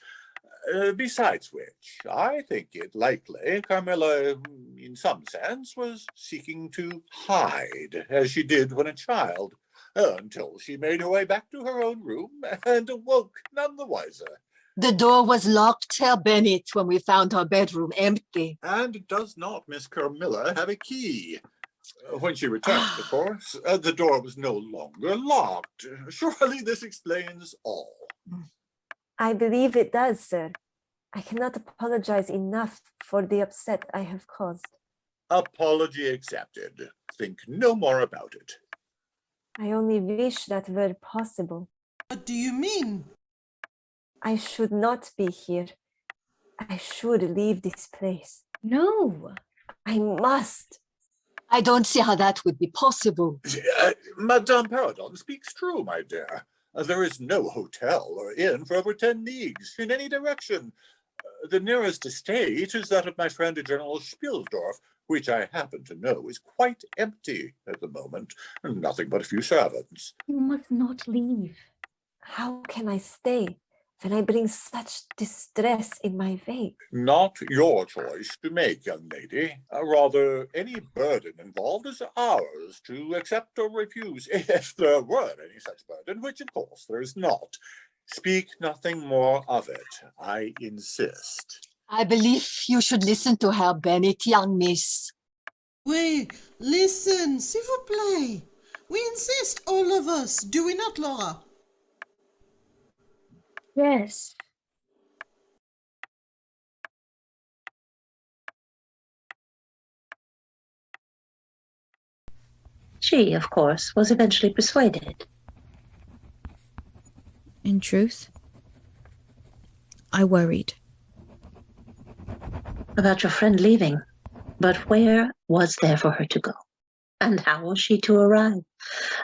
Besides which, I think it likely Carmilla, in some sense, was seeking to hide, as she did when a child, until she made her way back to her own room and awoke none the wiser. The door was locked, Herr Bennett, when we found her bedroom empty. And does not Miss Carmilla have a key? When she returned, of course, the door was no longer locked. Surely this explains all. I believe it does, sir. I cannot apologize enough for the upset I have caused. Apology accepted. Think no more about it. I only wish that were possible. What do you mean? I should not be here. I should leave this place. No. I must. I don't see how that would be possible. Madame Perradon speaks true, my dear. There is no hotel or inn for over 10 leagues in any direction. The nearest estate is that of my friend General Spielsdorf, which I happen to know is quite empty at the moment. Nothing but a few servants. You must not leave. How can I stay when I bring such distress in my wake? Not your choice to make, young lady. Rather, any burden involved is ours to accept or refuse, if there were any such burden, which of course there is not. Speak nothing more of it, I insist. I believe you should listen to Herr Bennett, young miss. Wait, listen, s'il vous plaît. We insist, all of us, do we not, Laura? Yes. She, of course, was eventually persuaded. In truth, I worried. About your friend leaving. But where was there for her to go? And how was she to arrive?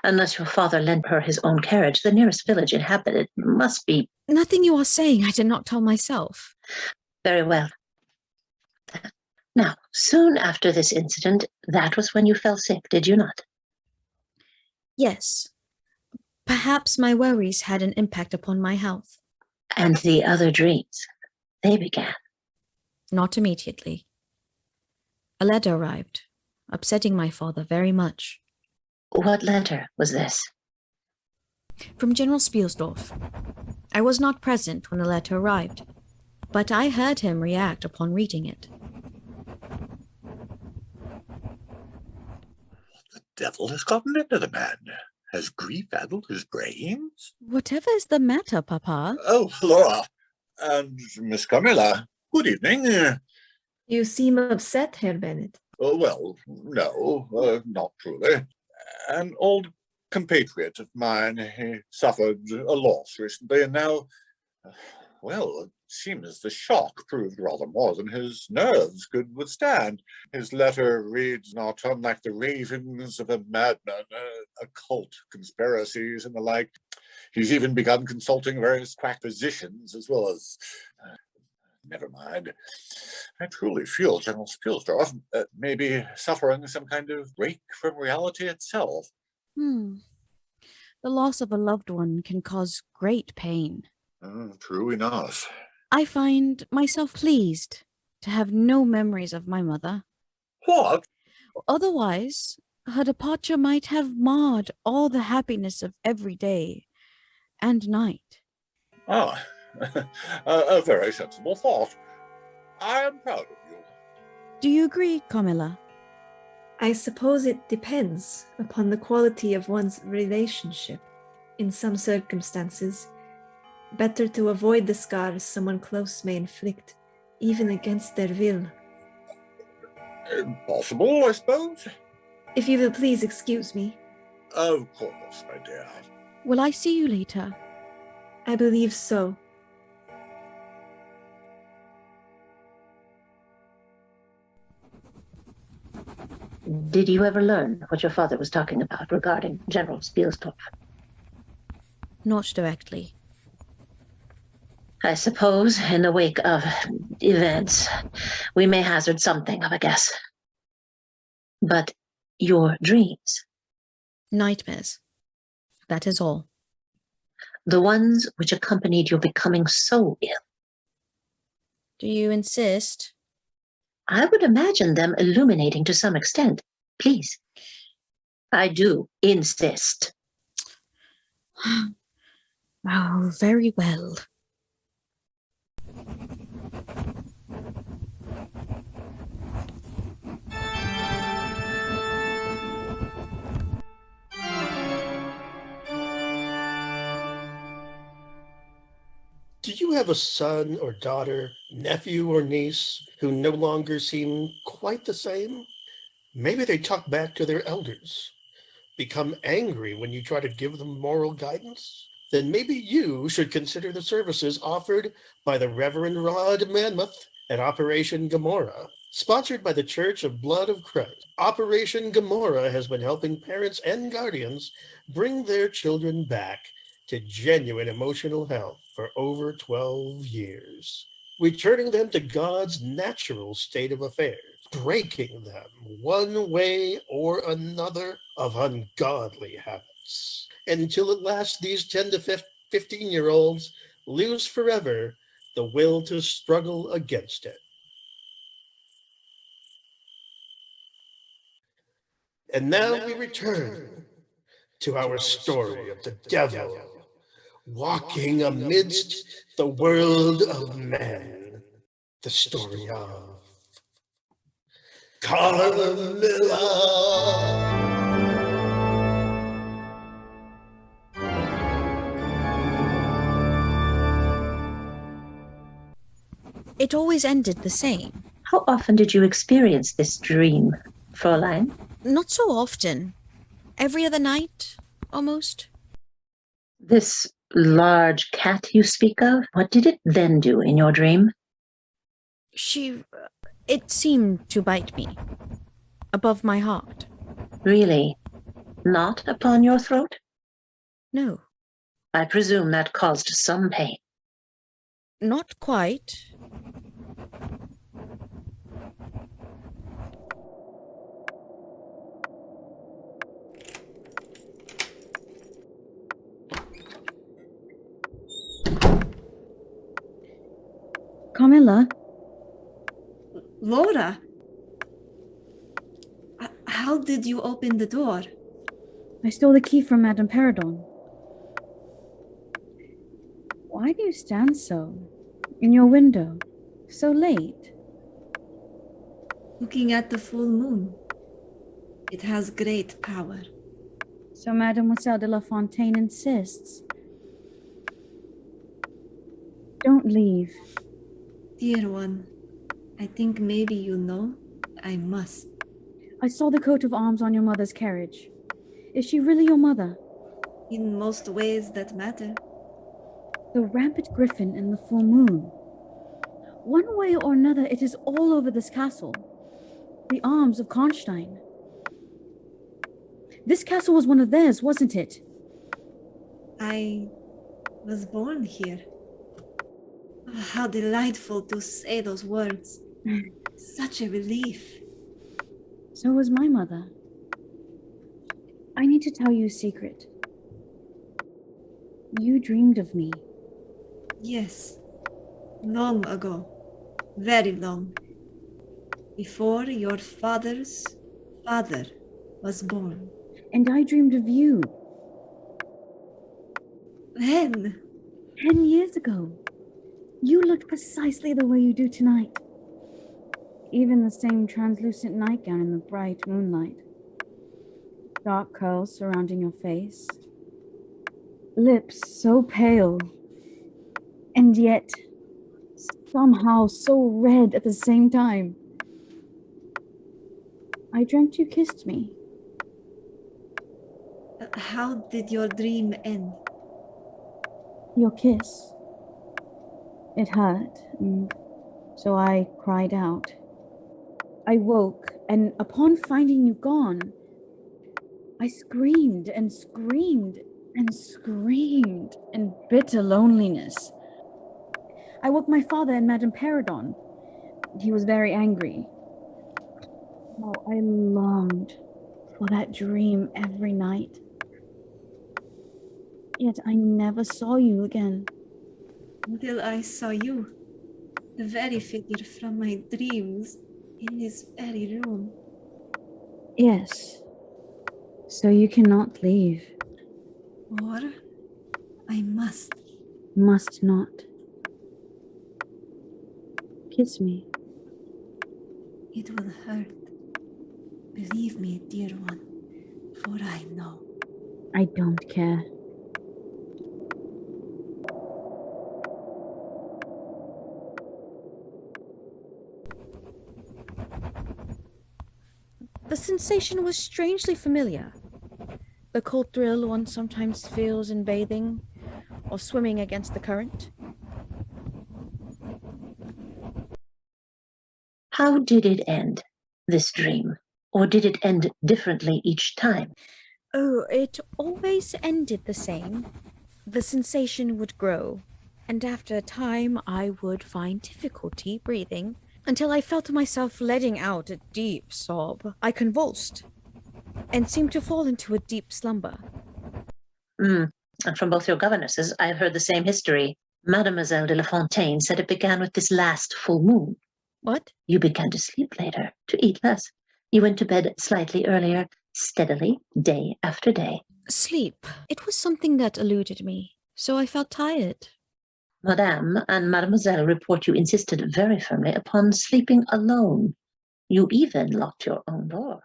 Unless your father lent her his own carriage, the nearest village inhabited must be... Nothing you are saying I did not tell myself. Very well. Now, soon after this incident, that was when you fell sick, did you not? Yes. Perhaps my worries had an impact upon my health. And the other dreams, they began. Not immediately. A letter arrived, upsetting my father very much. What letter was this? From General Spielsdorf. I was not present when the letter arrived, but I heard him react upon reading it. What the devil has gotten into the man? Has grief addled his brains? Whatever is the matter, Papa? Oh, Laura, and Miss Carmilla, good evening. You seem upset, Herr Bennett. Well, no, not truly. An old compatriot of mine, he suffered a loss recently, and now, well, it seems the shock proved rather more than his nerves could withstand. His letter reads not unlike the ravings of a madman, occult conspiracies and the like. He's even begun consulting various quack physicians as well as... never mind. I truly feel General Spielsdorf may be suffering some kind of break from reality itself. The loss of a loved one can cause great pain. True enough. I find myself pleased to have no memories of my mother. What? Otherwise, her departure might have marred all the happiness of every day and night. Ah, a very sensible thought. I am proud of you. Do you agree, Carmilla? I suppose it depends upon the quality of one's relationship. In some circumstances, better to avoid the scars someone close may inflict, even against their will. Possible, I suppose. If you will please excuse me. Of course, my dear. Will I see you later? I believe so. Did you ever learn what your father was talking about regarding General Spielsdorf? Not directly. I suppose in the wake of events, we may hazard something of a guess. But your dreams. Nightmares. That is all. The ones which accompanied your becoming so ill. Do you insist? I would imagine them illuminating to some extent. Please. I do insist. Oh, very well. Do you have a son or daughter, nephew or niece who no longer seem quite the same? Maybe they talk back to their elders, become angry when you try to give them moral guidance? Then maybe you should consider the services offered by the Reverend Rod Manmuth at Operation Gomorrah, sponsored by the Church of Blood of Christ. Operation Gomorrah has been helping parents and guardians bring their children back to genuine emotional health for over 12 years, returning them to God's natural state of affairs, breaking them one way or another of ungodly habits, until at last these 10 to 15-year-olds lose forever the will to struggle against it. And now we return to our story of the devil walking amidst the world of men. The story of Carmilla. It always ended the same. How often did you experience this dream, Fraulein? Not so often. Every other night, almost. This large cat you speak of, what did it then do in your dream? It seemed to bite me. Above my heart. Really? Not upon your throat? No. I presume that caused some pain. Not quite. Carmilla? Laura? How did you open the door? I stole the key from Madame Perradon. Why do you stand so? In your window? So late? Looking at the full moon. It has great power. So Mademoiselle de la Fontaine insists. Don't leave. Dear one, I think maybe you know I must. I saw the coat of arms on your mother's carriage. Is she really your mother? In most ways that matter. The rampant griffin and the full moon. One way or another, it is all over this castle. The arms of Karnstein. This castle was one of theirs, wasn't it? I was born here. How delightful to say those words. Such a relief. So was my mother. I need to tell you a secret. You dreamed of me. Yes. Long ago. Very long. Before your father's father was born. And I dreamed of you. When? 10 years ago. You looked precisely the way you do tonight. Even the same translucent nightgown in the bright moonlight. Dark curls surrounding your face. Lips so pale. And yet, somehow so red at the same time. I dreamt you kissed me. How did your dream end? Your kiss. It hurt, and so I cried out. I woke, and upon finding you gone, I screamed and screamed and screamed in bitter loneliness. I woke my father and Madame Perradon. He was very angry. Oh, I longed for that dream every night. Yet I never saw you again. Until I saw you, the very figure from my dreams, in this very room. Yes. So you cannot leave. Or I must. Must not. Kiss me. It will hurt. Believe me, dear one, for I know. I don't care. The sensation was strangely familiar. The cold thrill one sometimes feels in bathing or swimming against the current. How did it end, this dream? Or did it end differently each time? Oh, it always ended the same. The sensation would grow, and after a time I would find difficulty breathing until I felt myself letting out a deep sob. I convulsed and seemed to fall into a deep slumber. And from both your governesses, I have heard the same history. Mademoiselle de Fontaine said it began with this last full moon. What? You began to sleep later, to eat less. You went to bed slightly earlier, steadily, day after day. Sleep. It was something that eluded me, so I felt tired. Madame and Mademoiselle report you insisted very firmly upon sleeping alone. You even locked your own door.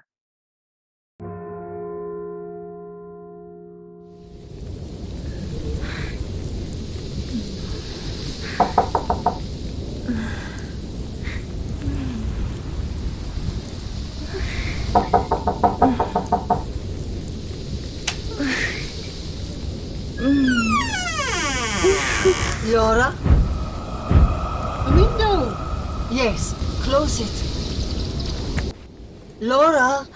Laura? A window! Yes, close it. Laura?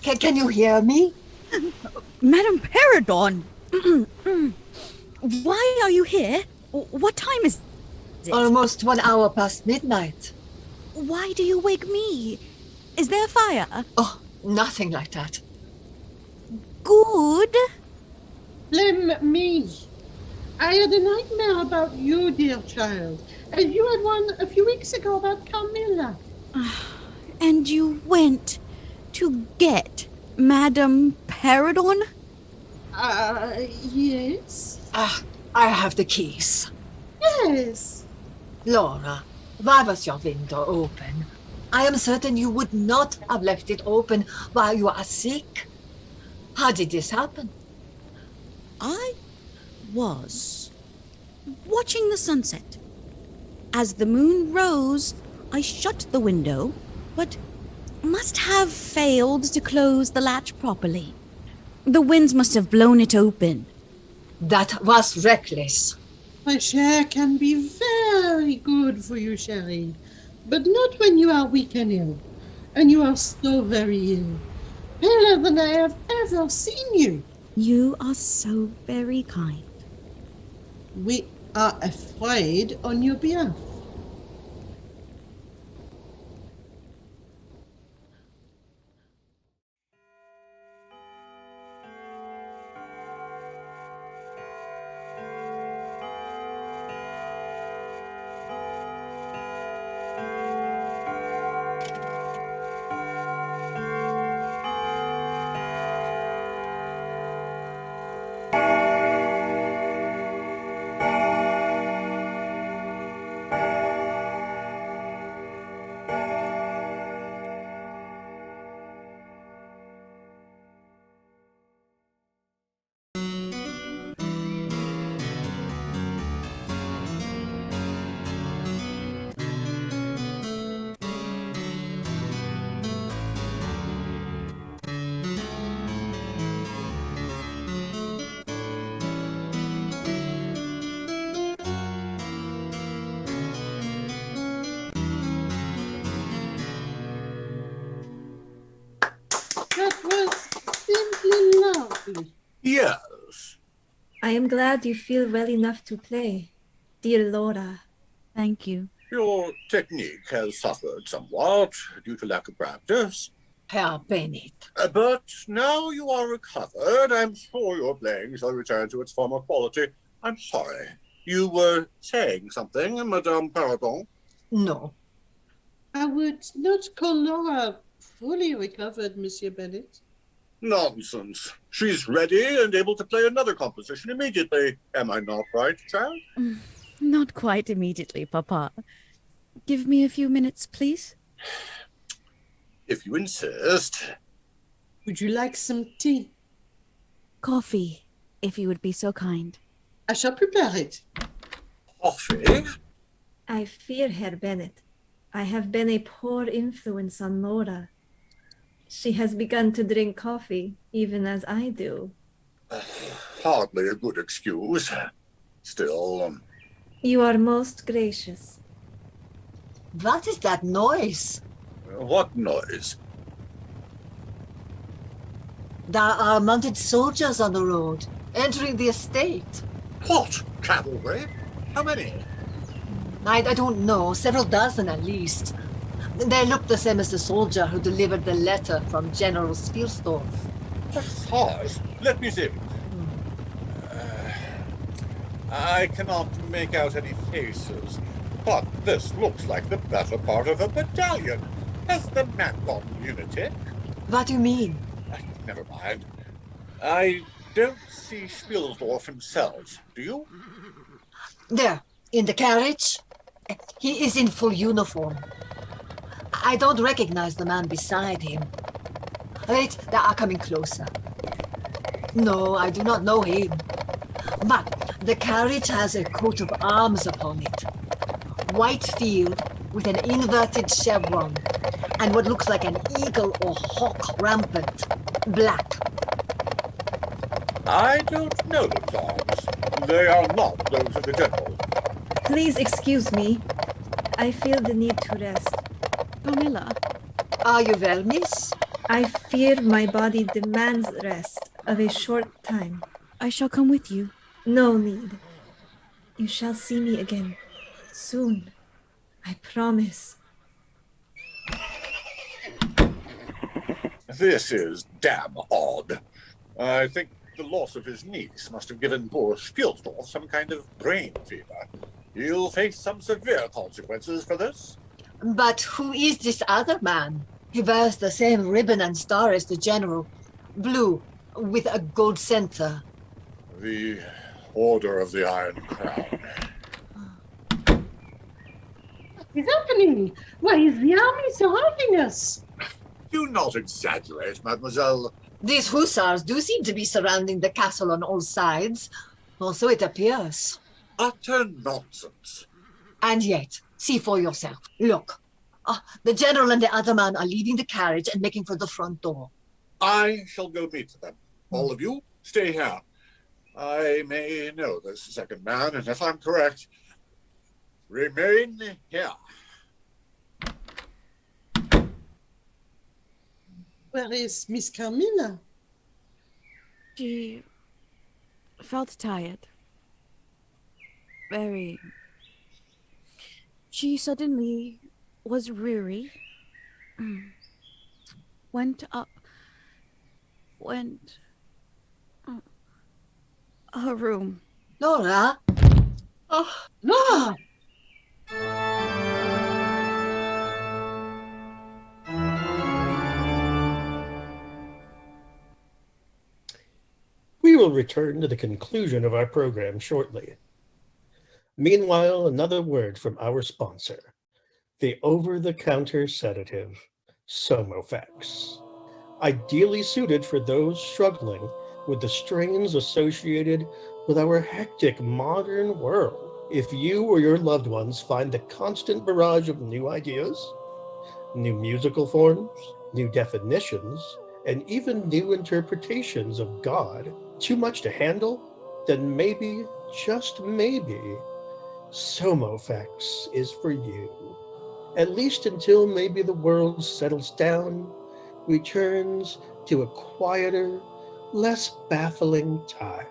Can you hear me? Madame Perradon! Why are you here? What time is it? Almost 1 hour past midnight. Why do you wake me? Is there a fire? Oh, nothing like that. Good. Blame me. I had a nightmare about you, dear child. And you had one a few weeks ago about Carmilla. And you went to get Madame Perradon? Yes. I have the keys. Yes. Laura, why was your window open? I am certain you would not have left it open while you are sick. How did this happen? I was watching the sunset. As the moon rose, I shut the window, but must have failed to close the latch properly. The winds must have blown it open. That was reckless. Fresh air can be very good for you, Sherry, but not when you are weak and ill. And you are so very ill. Paler than I have ever seen you. You are so very kind. We are afraid on your behalf. That was simply lovely. Yes. I am glad you feel well enough to play, dear Laura. Thank you. Your technique has suffered somewhat due to lack of practice. Herr Bennett. But now you are recovered, I'm sure your playing shall return to its former quality. I'm sorry. You were saying something, Madame Perradon? No. I would not call Laura fully recovered, Monsieur Bennett. Nonsense. She's ready and able to play another composition immediately. Am I not right, child? Not quite immediately, Papa. Give me a few minutes, please. If you insist. Would you like some tea? Coffee, if you would be so kind. I shall prepare it. Coffee? I fear, Herr Bennett, I have been a poor influence on Laura. She has begun to drink coffee, even as I do. Hardly a good excuse. Still, You are most gracious. What is that noise? What noise? There are mounted soldiers on the road, entering the estate. What? Cavalry? How many? I don't know, several dozen at least. They look the same as the soldier who delivered the letter from General Spielsdorf. Pause. Let me see. I cannot make out any faces, but this looks like the better part of a battalion. Has the man gone lunatic? What do you mean? Never mind. I don't see Spielsdorf himself, do you? There, in the carriage. He is in full uniform. I don't recognize the man beside him. Wait, they are coming closer. No, I do not know him. But the carriage has a coat of arms upon it. White field with an inverted chevron and what looks like an eagle or hawk rampant. Black. I don't know those arms. They are not those of the general. Please excuse me. I feel the need to rest. Carmilla. Are you well, miss? I fear my body demands rest of a short time. I shall come with you. No need. You shall see me again. Soon. I promise. This is damn odd. I think the loss of his niece must have given poor Spielsdorf some kind of brain fever. He'll face some severe consequences for this. But who is this other man? He wears the same ribbon and star as the general. Blue, with a gold center. The Order of the Iron Crown. What is happening? Why is the army surrounding us? Do not exaggerate, mademoiselle. These hussars do seem to be surrounding the castle on all sides. Or so it appears. Utter nonsense. And yet, see for yourself. Look. The general and the other man are leaving the carriage and making for the front door. I shall go meet them. All of you, stay here. I may know this second man, and if I'm correct, remain here. Where is Miss Carmilla? She felt tired. Very. She suddenly was weary. Went her room. Laura? Oh, Laura! We will return to the conclusion of our program shortly. Meanwhile, another word from our sponsor, the over-the-counter sedative, Somofex. Ideally suited for those struggling with the strains associated with our hectic modern world. If you or your loved ones find the constant barrage of new ideas, new musical forms, new definitions, and even new interpretations of God too much to handle, then maybe, just maybe, Somofex is for you. At least until maybe the world settles down, returns to a quieter, less baffling time.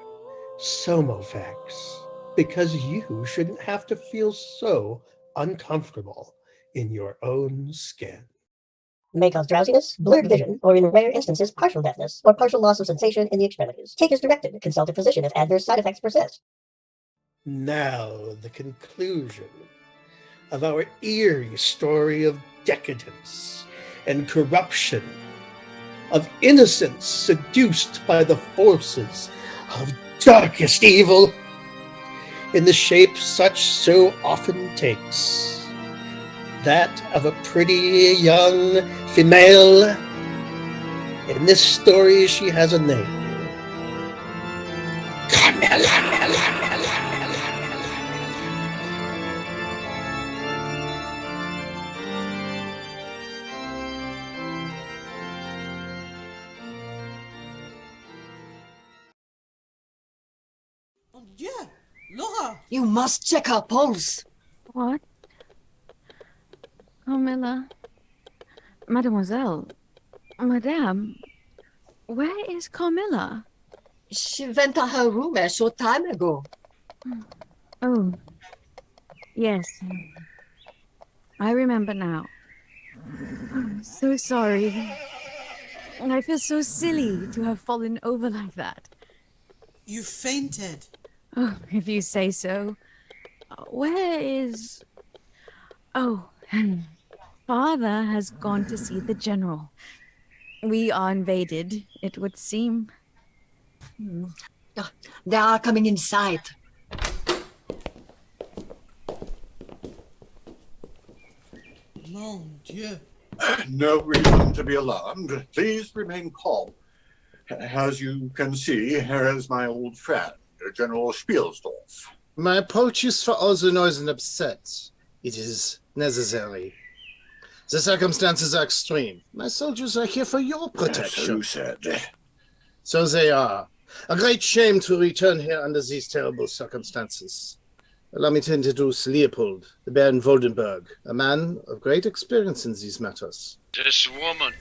Somofex, because you shouldn't have to feel so uncomfortable in your own skin. May cause drowsiness, blurred vision, or in rare instances, partial deafness, or partial loss of sensation in the extremities. Take as directed. Consult a physician if adverse side effects persist. Now, the conclusion of our eerie story of decadence and corruption, of innocence seduced by the forces of darkest evil, in the shape such so often takes, that of a pretty young female. In this story, she has a name. Carmilla. Mon Dieu! Laura! You must check her pulse. What? Carmilla? Mademoiselle? Madame? Where is Carmilla? She went to her room a short time ago. Oh. Yes. I remember now. I'm so sorry. I feel so silly to have fallen over like that. You fainted. Oh, if you say so. Where is... Oh, Father has gone to see the general. We are invaded, it would seem. They are coming inside. Mon Dieu. No reason to be alarmed. Please remain calm. As you can see, here is my old friend, General Spielsdorf. My apologies for all the noise and upset. It is necessary. The circumstances are extreme. My soldiers are here for your protection. So you said. So they are. A great shame to return here under these terrible circumstances. Allow me to introduce Leopold, the Baron Vordenberg, a man of great experience in these matters. This woman,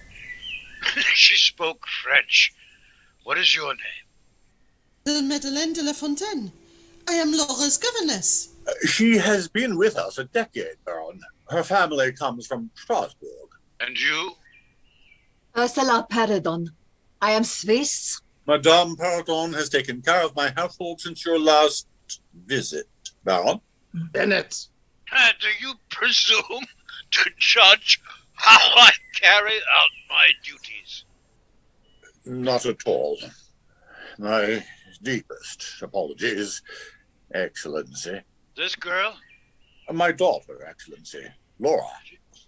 she spoke French. What is your name? Madeleine de la Fontaine. I am Laura's governess. She has been with us a decade, Baron. Her family comes from Strasbourg. And you? Ursula Perradon. I am Swiss. Madame Perradon has taken care of my household since your last visit, Baron. Bennett! Do you presume to judge how I carry out my duties? Not at all. My deepest apologies, Excellency. This girl? My daughter, Excellency, Laura.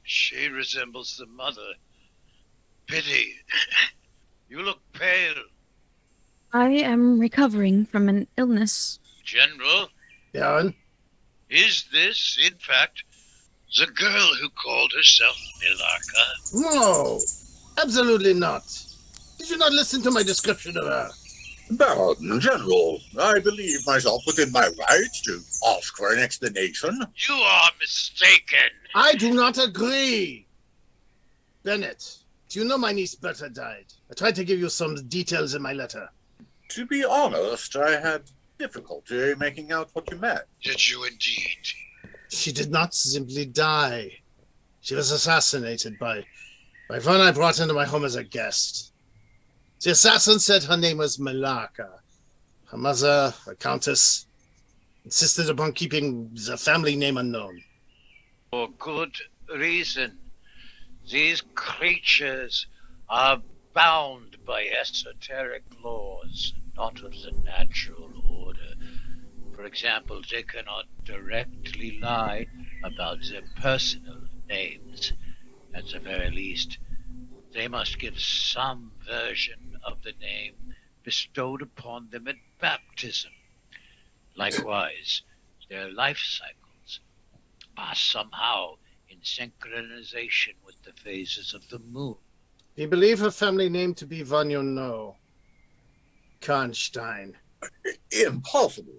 She resembles the mother. Pity. You look pale. I am recovering from an illness. General? Baron? Is this, in fact, the girl who called herself Millarca? No, absolutely not. Did you not listen to my description of her? Baron, General, I believe myself within my rights to ask for an explanation. You are mistaken. I do not agree. Bennett, do you know my niece Bertha died? I tried to give you some details in my letter. To be honest, I had difficulty making out what you meant. Did you indeed? She did not simply die. She was assassinated by one I brought into my home as a guest. The assassin said her name was Millarca. Her mother, a countess, insisted upon keeping the family name unknown. For good reason. These creatures are bound by esoteric laws, not of the natural order. For example, they cannot directly lie about their personal names. At the very least, they must give some version of the name bestowed upon them at baptism. Likewise, their life cycles are somehow in synchronization with the phases of the moon. We believe her family name to be Vanyonno. Karnstein. Impossible.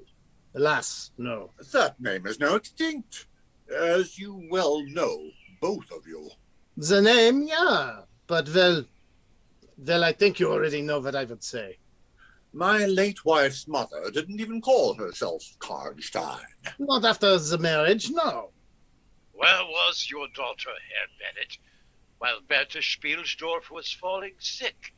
Alas, no. That name is now extinct, as you well know, both of you. The name, yeah, but well, I think you already know what I would say. My late wife's mother didn't even call herself Karnstein. Not after the marriage, no. Where was your daughter, Herr Bennett? while Bertha Spielsdorf was falling sick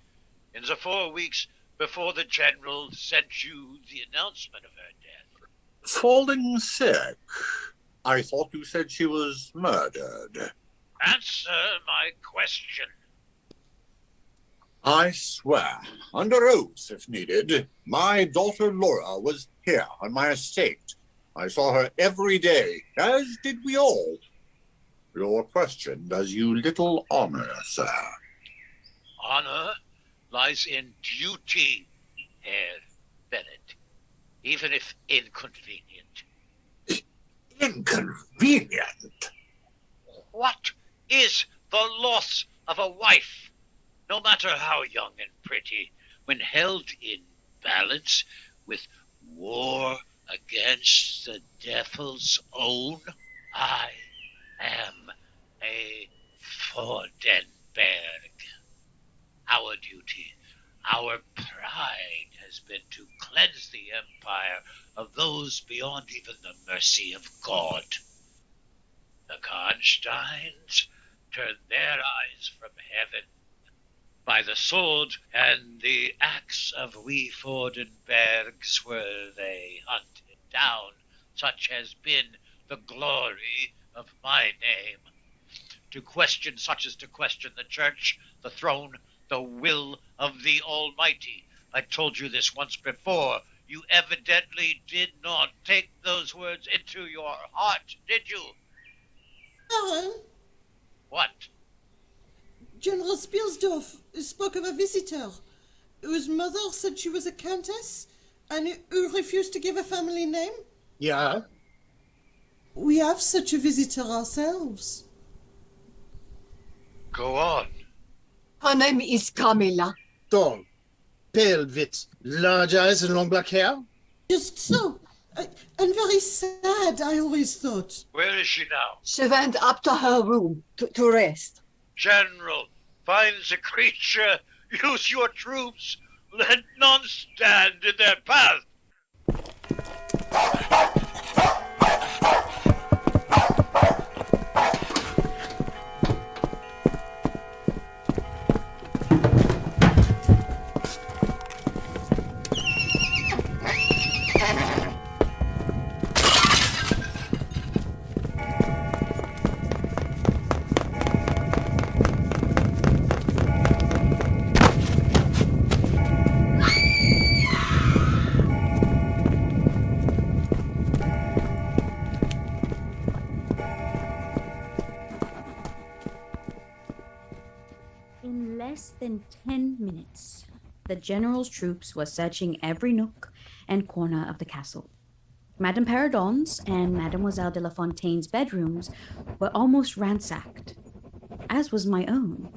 in the 4 weeks before the general sent you the announcement of her death. Falling sick? I thought you said she was murdered. Answer my question. I swear, under oath if needed, my daughter Laura was here on my estate. I saw her every day, as did we all. Your question does you little honor, sir. Honor lies in duty, Herr Bennett, even if inconvenient. Inconvenient? What is the loss of a wife, no matter how young and pretty, when held in balance with war against the devil's own? I am a Vordenberg. Our duty, our pride has been to cleanse the empire of those beyond even the mercy of God. The Karnsteins turned their eyes from heaven. By the sword and the axe of we Vordenbergs were they hunted down, such has been the glory of my name. To question such as to question the church, the throne, the will of the Almighty. I told you this once before. You evidently did not take those words into your heart, did you? What? General Spielsdorf spoke of a visitor whose mother said she was a countess and who refused to give a family name. Yeah? We have such a visitor ourselves. Go on. Her name is Carmilla. Tall, pale, with large eyes and long black hair? Just so. And very sad, I always thought. Where is she now? She went up to her room to rest. General, find the creature, use your troops, let none stand in their path. Less than 10 minutes, the general's troops were searching every nook and corner of the castle. Madame Perradon's and Mademoiselle de la Fontaine's bedrooms were almost ransacked, as was my own.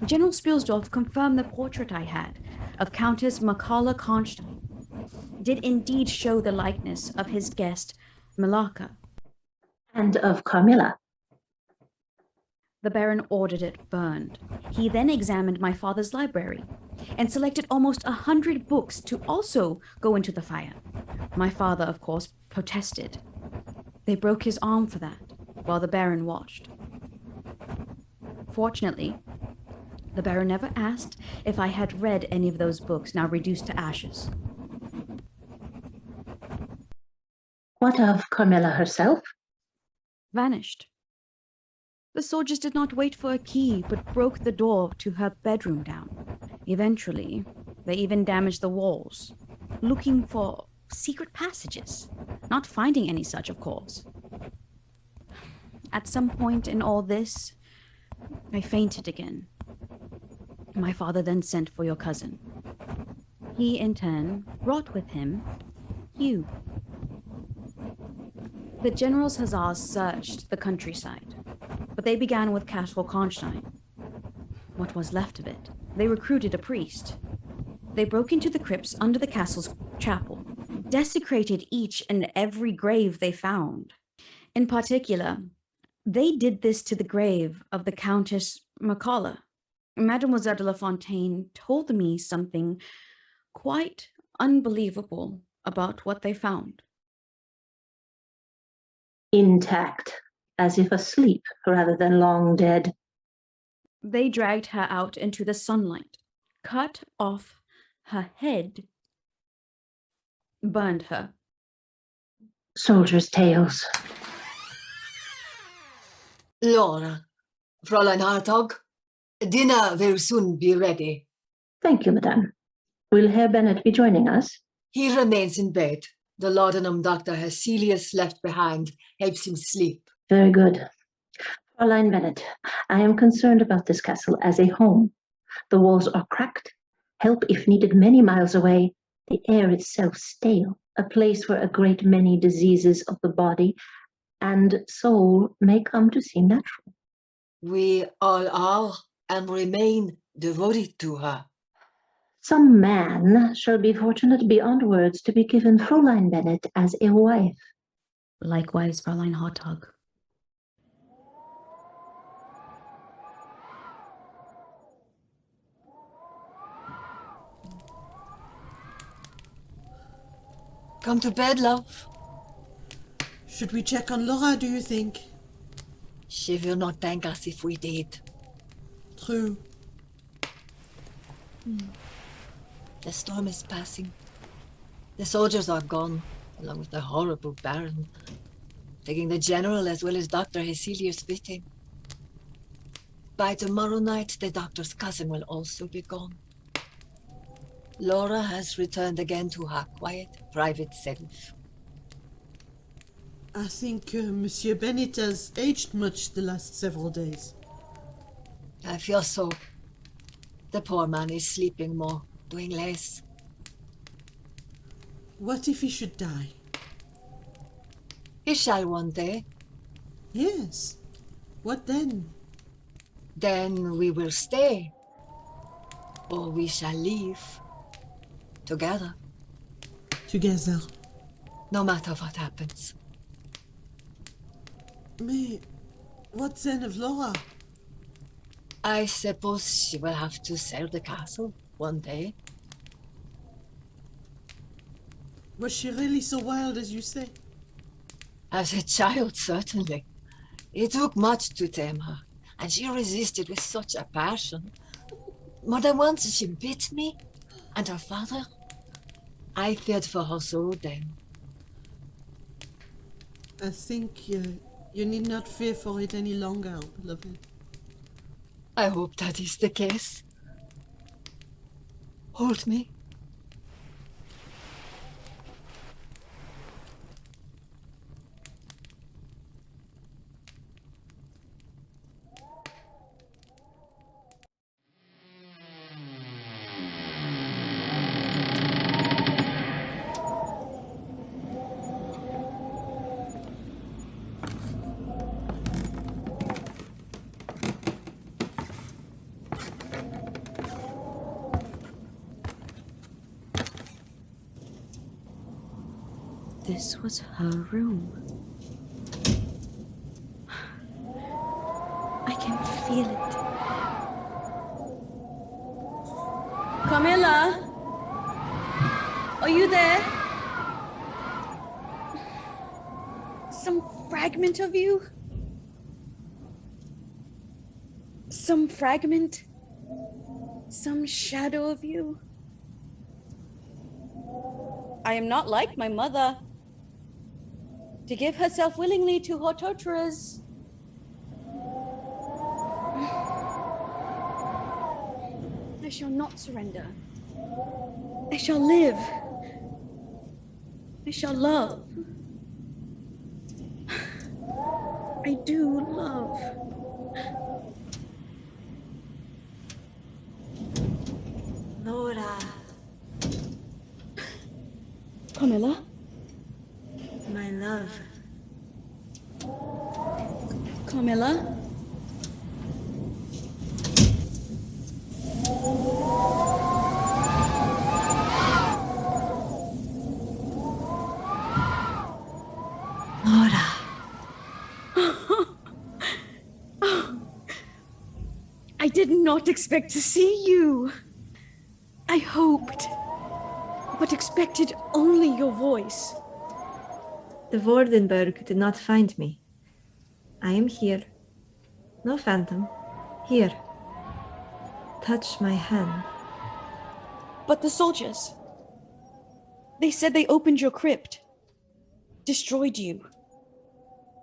General Spielsdorf confirmed the portrait I had of Countess Macalla Karnstein did indeed show the likeness of his guest, Malaka. And of Carmilla. The Baron ordered it burned. He then examined my father's library and selected almost 100 books to also go into the fire. My father, of course, protested. They broke his arm for that, while the Baron watched. Fortunately, the Baron never asked if I had read any of those books now reduced to ashes. What of Carmilla herself? Vanished. The soldiers did not wait for a key, but broke the door to her bedroom down. Eventually, they even damaged the walls, looking for secret passages, not finding any such, of course. At some point in all this, I fainted again. My father then sent for your cousin. He, in turn, brought with him you. The general's hussars searched the countryside, but they began with Castle Karnstein. What was left of it? They recruited a priest. They broke into the crypts under the castle's chapel, desecrated each and every grave they found. In particular, they did this to the grave of the Countess Macalla. Mademoiselle de la Fontaine told me something quite unbelievable about what they found. Intact, as if asleep rather than long dead. They dragged her out into the sunlight, cut off her head, burned her. Soldiers' tales. Laura, Fraulein Hartog, dinner will soon be ready. Thank you, madame. Will Herr Bennett be joining us? He remains in bed. The laudanum Dr. Heselius left behind helps him sleep. Very good. Fraulein Bennett, I am concerned about this castle as a home. The walls are cracked, help if needed many miles away, the air itself stale, a place where a great many diseases of the body and soul may come to seem natural. We all are and remain devoted to her. Some man shall be fortunate beyond words to be given Fraulein Bennett as a wife. Likewise, Fraulein Hartog. Come to bed, love. Should we check on Laura, do you think? She will not thank us if we did. True. The storm is passing. The soldiers are gone, along with the horrible Baron, taking the general as well as Dr. Heselius with him. By tomorrow night, the doctor's cousin will also be gone. Laura has returned again to her quiet, private self. I think Monsieur Bennett has aged much the last several days. I fear so. The poor man is sleeping more, doing less. What if he should die? He shall one day. Yes. What then? Then we will stay. Or we shall leave. Together. Together. No matter what happens. Mais what then of Laura? I suppose she will have to sell the castle one day. Was she really so wild as you say? As a child, certainly. It took much to tame her, and she resisted with such a passion. More than once she bit me, and her father. I feared for her soul then. I think you need not fear for it any longer, beloved. I hope that is the case. Hold me. This was her room. I can feel it. Carmilla? Are you there? Some fragment of you? Some fragment? Some shadow of you? I am not like my mother, to give herself willingly to her torturers. I shall not surrender. I shall live. I shall love. I do love. Laura. Carmilla? My love. Carmilla? Laura. I did not expect to see you. I hoped, but expected only your voice. The Vordenberg did not find me. I am here. No phantom. Here. touch my hand. But the soldiers... They said they opened your crypt. Destroyed you.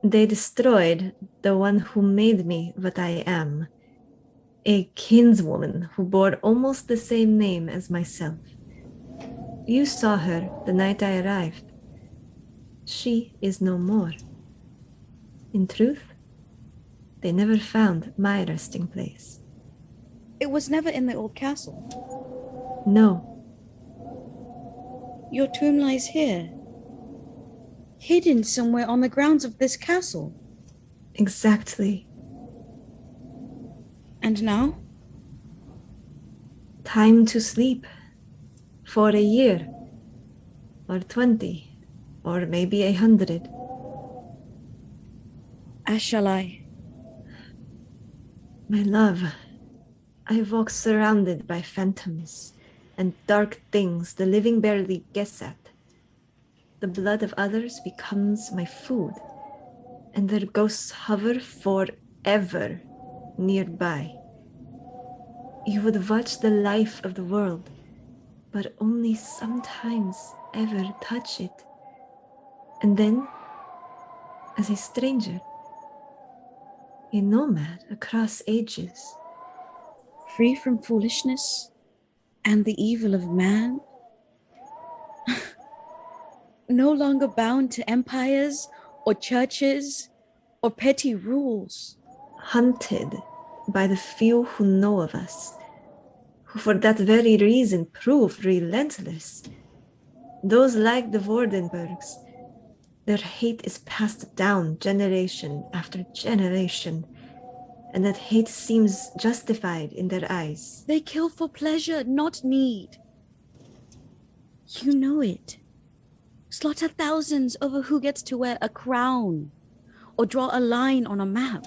They destroyed the one who made me what I am. A kinswoman who bore almost the same name as myself. You saw her the night I arrived. She is no more. In truth, they never found my resting place. It was never in the old castle. No. Your tomb lies here. Hidden somewhere on the grounds of this castle. Exactly. And now? Time to sleep. For a year. Or 20. Or maybe 100. As shall I. My love, I walk surrounded by phantoms and dark things the living barely guess at. The blood of others becomes my food, and their ghosts hover forever nearby. You would watch the life of the world, but only sometimes ever touch it. And then, as a stranger, a nomad across ages. Free from foolishness and the evil of man? No longer bound to empires or churches or petty rules. Hunted by the few who know of us, who for that very reason prove relentless. Those like the Vordenbergs, their hate is passed down generation after generation, and that hate seems justified in their eyes. They kill for pleasure, not need. You know it. Slaughter thousands over who gets to wear a crown, or draw a line on a map.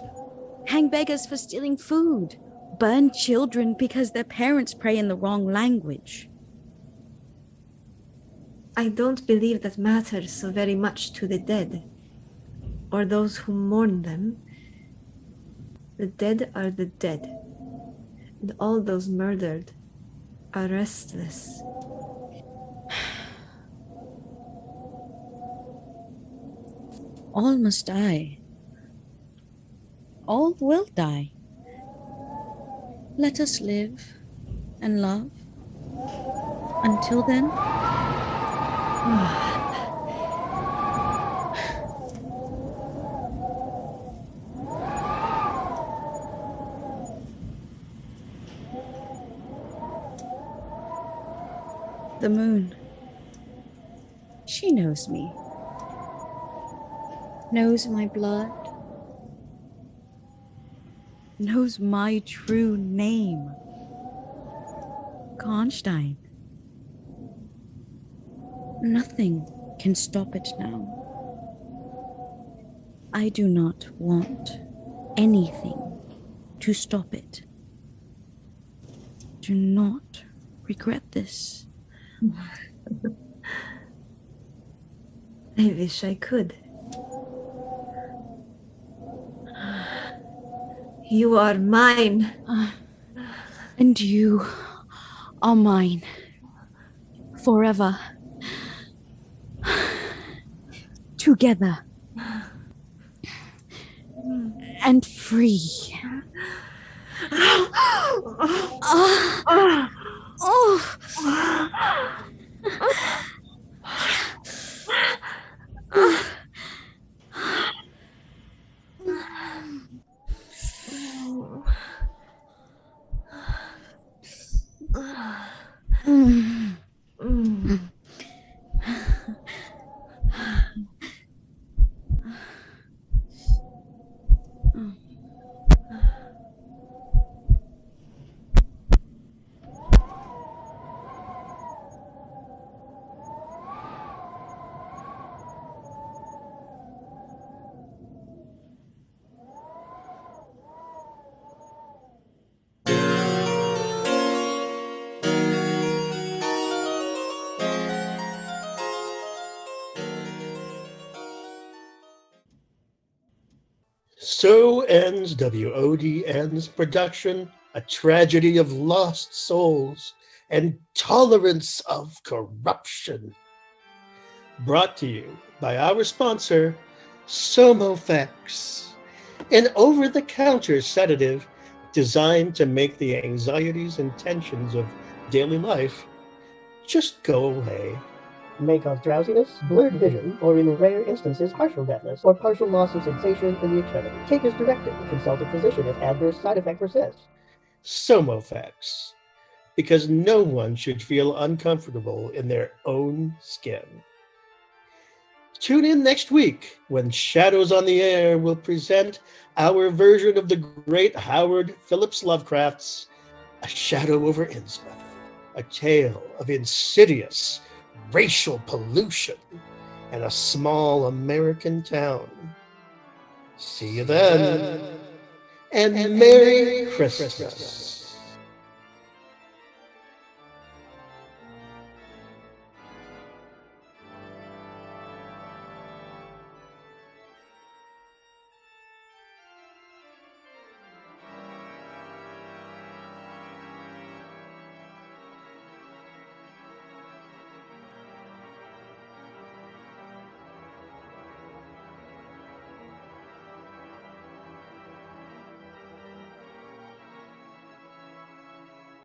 Hang beggars for stealing food. Burn children because their parents pray in the wrong language. I don't believe that matters so very much to the dead, or those who mourn them. The dead are the dead, and all those murdered are restless. All must die. All will die. Let us live and love. Until then... The moon. She knows me. Knows my blood. Knows my true name. Karnstein. Nothing can stop it now. I do not want anything to stop it. Do not regret this. I wish I could. You are mine. And you are mine. Forever. Together. And free. So ends WODN's production a tragedy of lost souls and tolerance of corruption. Brought to you by our sponsor, Somofex, an over-the-counter sedative designed to make the anxieties and tensions of daily life just go away. May cause drowsiness, blurred vision, or in rare instances partial deafness or partial loss of sensation in the extremity. Take as directed. Consult a physician if adverse side effect persists. Somofex, because no one should feel uncomfortable in their own skin. Tune in next week when Shadows on the Air will present our version of the great Howard Phillips Lovecraft's A Shadow over Innsmouth, a tale of insidious racial pollution in a small American town. See you then, and Merry Christmas.